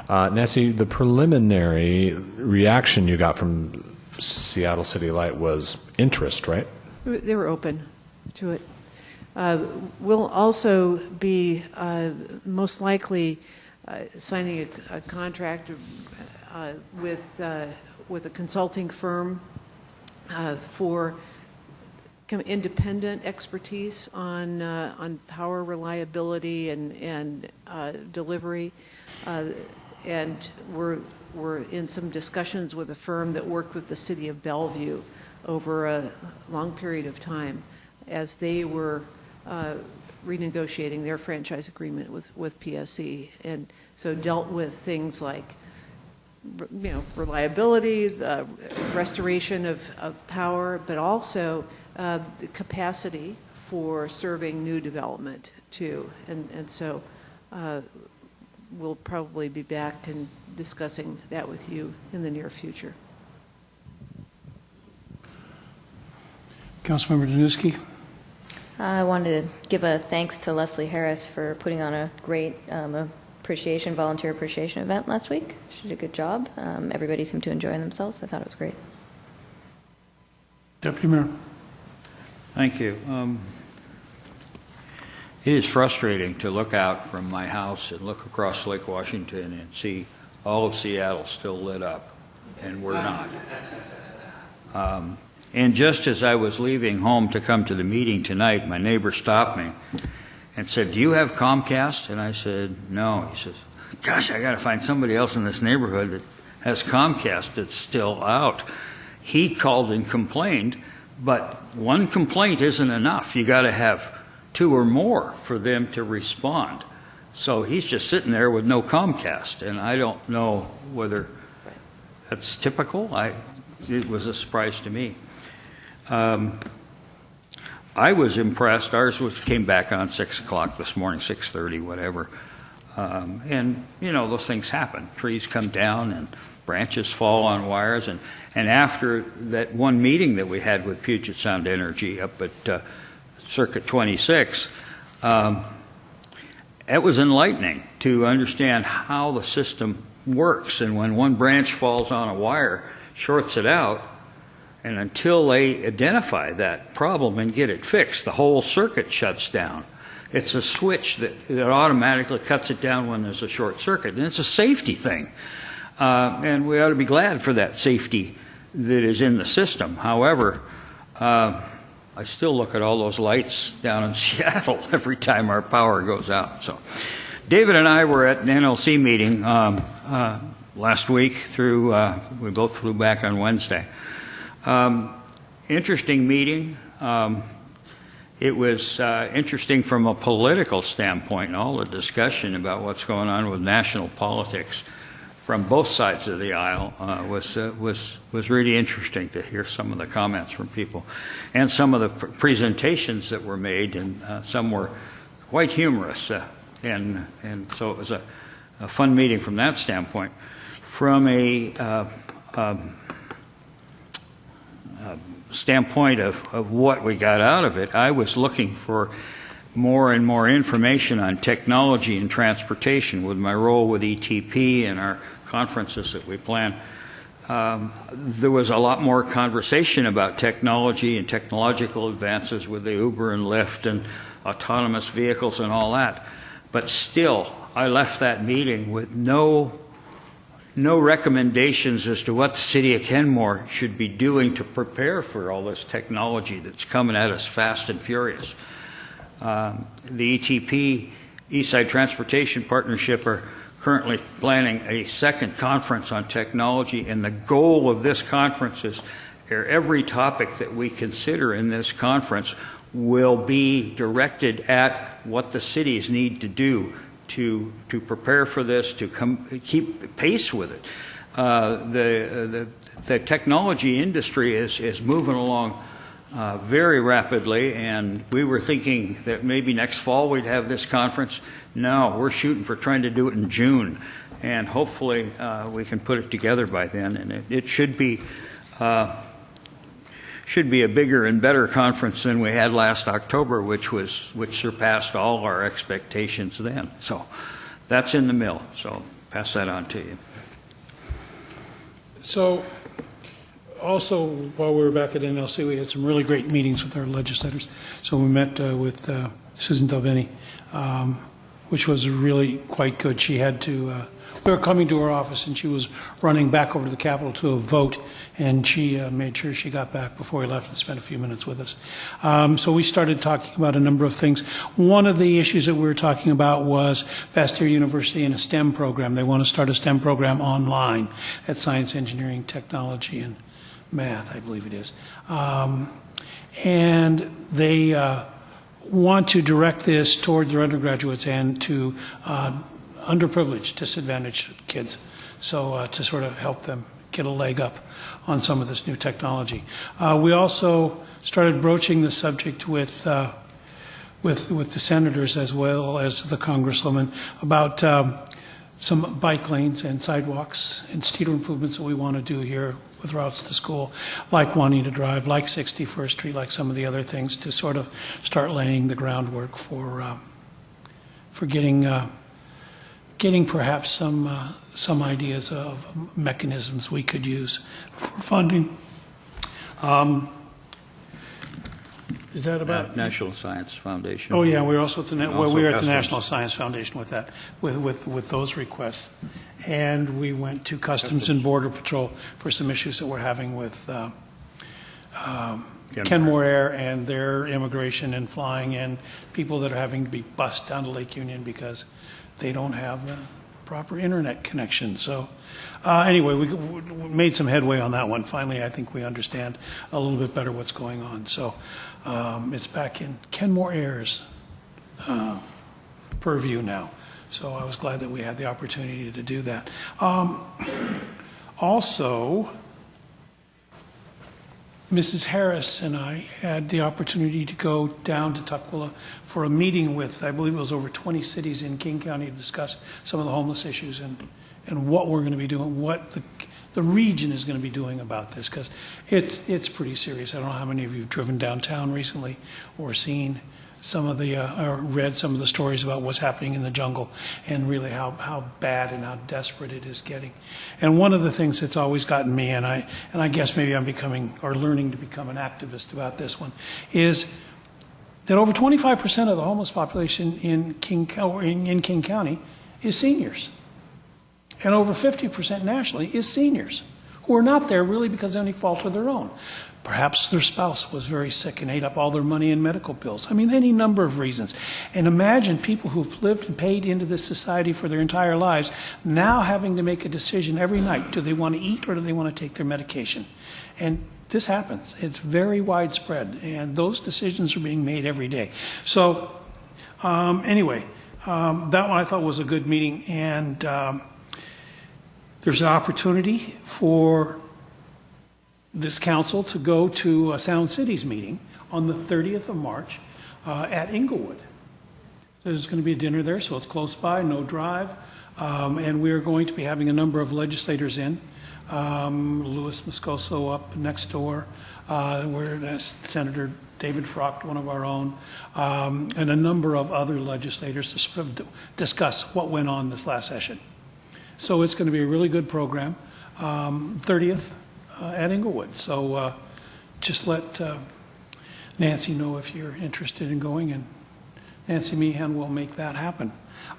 Nancy, the preliminary reaction you got from Seattle City Light was interest, right?
They were open to it. We'll also be most likely signing a contract with a consulting firm for independent expertise on power reliability and delivery, and we're in some discussions with a firm that worked with the city of Bellevue over a long period of time as they were renegotiating their franchise agreement with PSE, and so dealt with things like reliability, the restoration of power, but also the capacity for serving new development too. And so we'll probably be back and discussing that with you in the near future.
Councilmember Danuski.
I wanted to give a thanks to Leslie Harris for putting on a great volunteer appreciation event last week. She did a good job. Everybody seemed to enjoy themselves. I thought it was great.
Deputy Mayor.
Thank you. It is frustrating to look out from my house and look across Lake Washington and see all of Seattle still lit up, and we're not. And just as I was leaving home to come to the meeting tonight, my neighbor stopped me and said, "Do you have Comcast?" And I said, "No." He says, "Gosh, I got to find somebody else in this neighborhood that has Comcast that's still out." He called and complained, but one complaint isn't enough. You got to have two or more for them to respond. So he's just sitting there with no Comcast, and I don't know whether that's typical. It was a surprise to me. I was impressed. Ours came back on 6 o'clock this morning, 6:30, whatever. And, those things happen. Trees come down and branches fall on wires. And after that one meeting that we had with Puget Sound Energy up at Circuit 26, it was enlightening to understand how the system works. And when one branch falls on a wire, shorts it out, and until they identify that problem and get it fixed, the whole circuit shuts down. It's a switch that automatically cuts it down when there's a short circuit. And it's a safety thing. And we ought to be glad for that safety that is in the system. However, I still look at all those lights down in Seattle every time our power goes out. So, David and I were at an NLC meeting last week. We both flew back on Wednesday. Interesting meeting. It was interesting from a political standpoint, and all the discussion about what's going on with national politics. from both sides of the aisle was really interesting to hear some of the comments from people, and some of the presentations that were made, and some were quite humorous, and so it was a fun meeting from that standpoint. From a standpoint of what we got out of it, I was looking for more and more information on technology and transportation with my role with ETP and our conferences that we plan. There was a lot more conversation about technology and technological advances with the Uber and Lyft and autonomous vehicles and all that. But still, I left that meeting with no recommendations as to what the city of Kenmore should be doing to prepare for all this technology that's coming at us fast and furious. The ETP, Eastside Transportation Partnership, are currently planning a second conference on technology, and the goal of this conference is every topic that we consider in this conference will be directed at what the cities need to do to prepare for this, to keep pace with it. The technology industry is moving along very rapidly, and we were thinking that maybe next fall we'd have this conference. No, we're shooting for trying to do it in June, and hopefully we can put it together by then, and it should be a bigger and better conference than we had last October, which surpassed all our expectations then. So that's in the mill. So pass that on to you.
So also, while we were back at NLC, we had some really great meetings with our legislators. So we met with Susan Delvini, which was really quite good. She had to, we were coming to her office, and she was running back over to the Capitol to a vote, and she made sure she got back before we left and spent a few minutes with us. So we started talking about a number of things. One of the issues that we were talking about was Bastyr University and a STEM program. They want to start a STEM program online at science, engineering, technology, and math, I believe it is. And they want to direct this toward their undergraduates and to underprivileged, disadvantaged kids, so to sort of help them get a leg up on some of this new technology. We also started broaching the subject with the senators as well as the congresswoman about some bike lanes and sidewalks and street improvements that we want to do here with routes to school, like Juanita Drive, like 61st Street, like some of the other things, to sort of start laying the groundwork for getting perhaps some ideas of mechanisms we could use for funding. Is that about
National Science Foundation?
Oh yeah, we're also at the we were at the
Customs.
National Science Foundation with that, with those requests, and we went to Customs and Border Patrol for some issues that we're having with Kenmore Air and their immigration and flying, and people that are having to be bused down to Lake Union because they don't have the proper internet connection. So anyway, we made some headway on that one. Finally, I think we understand a little bit better what's going on. So it's back in Kenmore Air's purview now. So I was glad that we had the opportunity to do that. Also, Mrs. Harris and I had the opportunity to go down to Tukwila for a meeting with, I believe it was over 20 cities in King County, to discuss some of the homeless issues and what we're going to be doing, what the region is going to be doing about this, because it's pretty serious. I don't know how many of you have driven downtown recently or seen some of the, or read some of the stories about what's happening in the jungle and really how bad and how desperate it is getting. And one of the things that's always gotten me, and I guess maybe I'm becoming or learning to become an activist about this one, is that over 25% of the homeless population in King County is seniors. And over 50% nationally is seniors who are not there really because of any fault of their own. Perhaps their spouse was very sick and ate up all their money in medical bills. I mean, any number of reasons. And imagine people who've lived and paid into this society for their entire lives now having to make a decision every night. Do they want to eat or do they want to take their medication? And this happens. It's very widespread. And those decisions are being made every day. So anyway, that one I thought was a good meeting. And There's an opportunity for this council to go to a Sound Cities meeting on the 30th of March at Inglewood. There's going to be a dinner there, so it's close by, no drive. And we're going to be having a number of legislators in. Louis Moscoso up next door. We're Senator David Frocht, one of our own, and a number of other legislators to sort of discuss what went on this last session. So it's going to be a really good program. 30th at Inglewood. So just let Nancy know if you're interested in going, and Nancy Meehan will make that happen.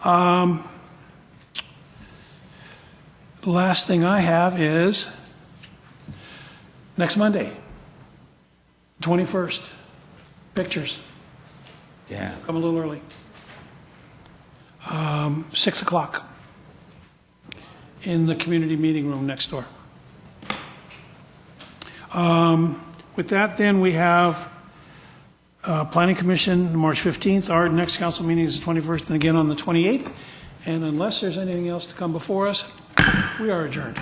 The last thing I have is next Monday, 21st. Pictures.
Yeah.
Come a little early. 6 o'clock in the community meeting room next door. With that, then, we have Planning Commission March 15th. Our next council meeting is the 21st and again on the 28th. And unless there's anything else to come before us, we are adjourned.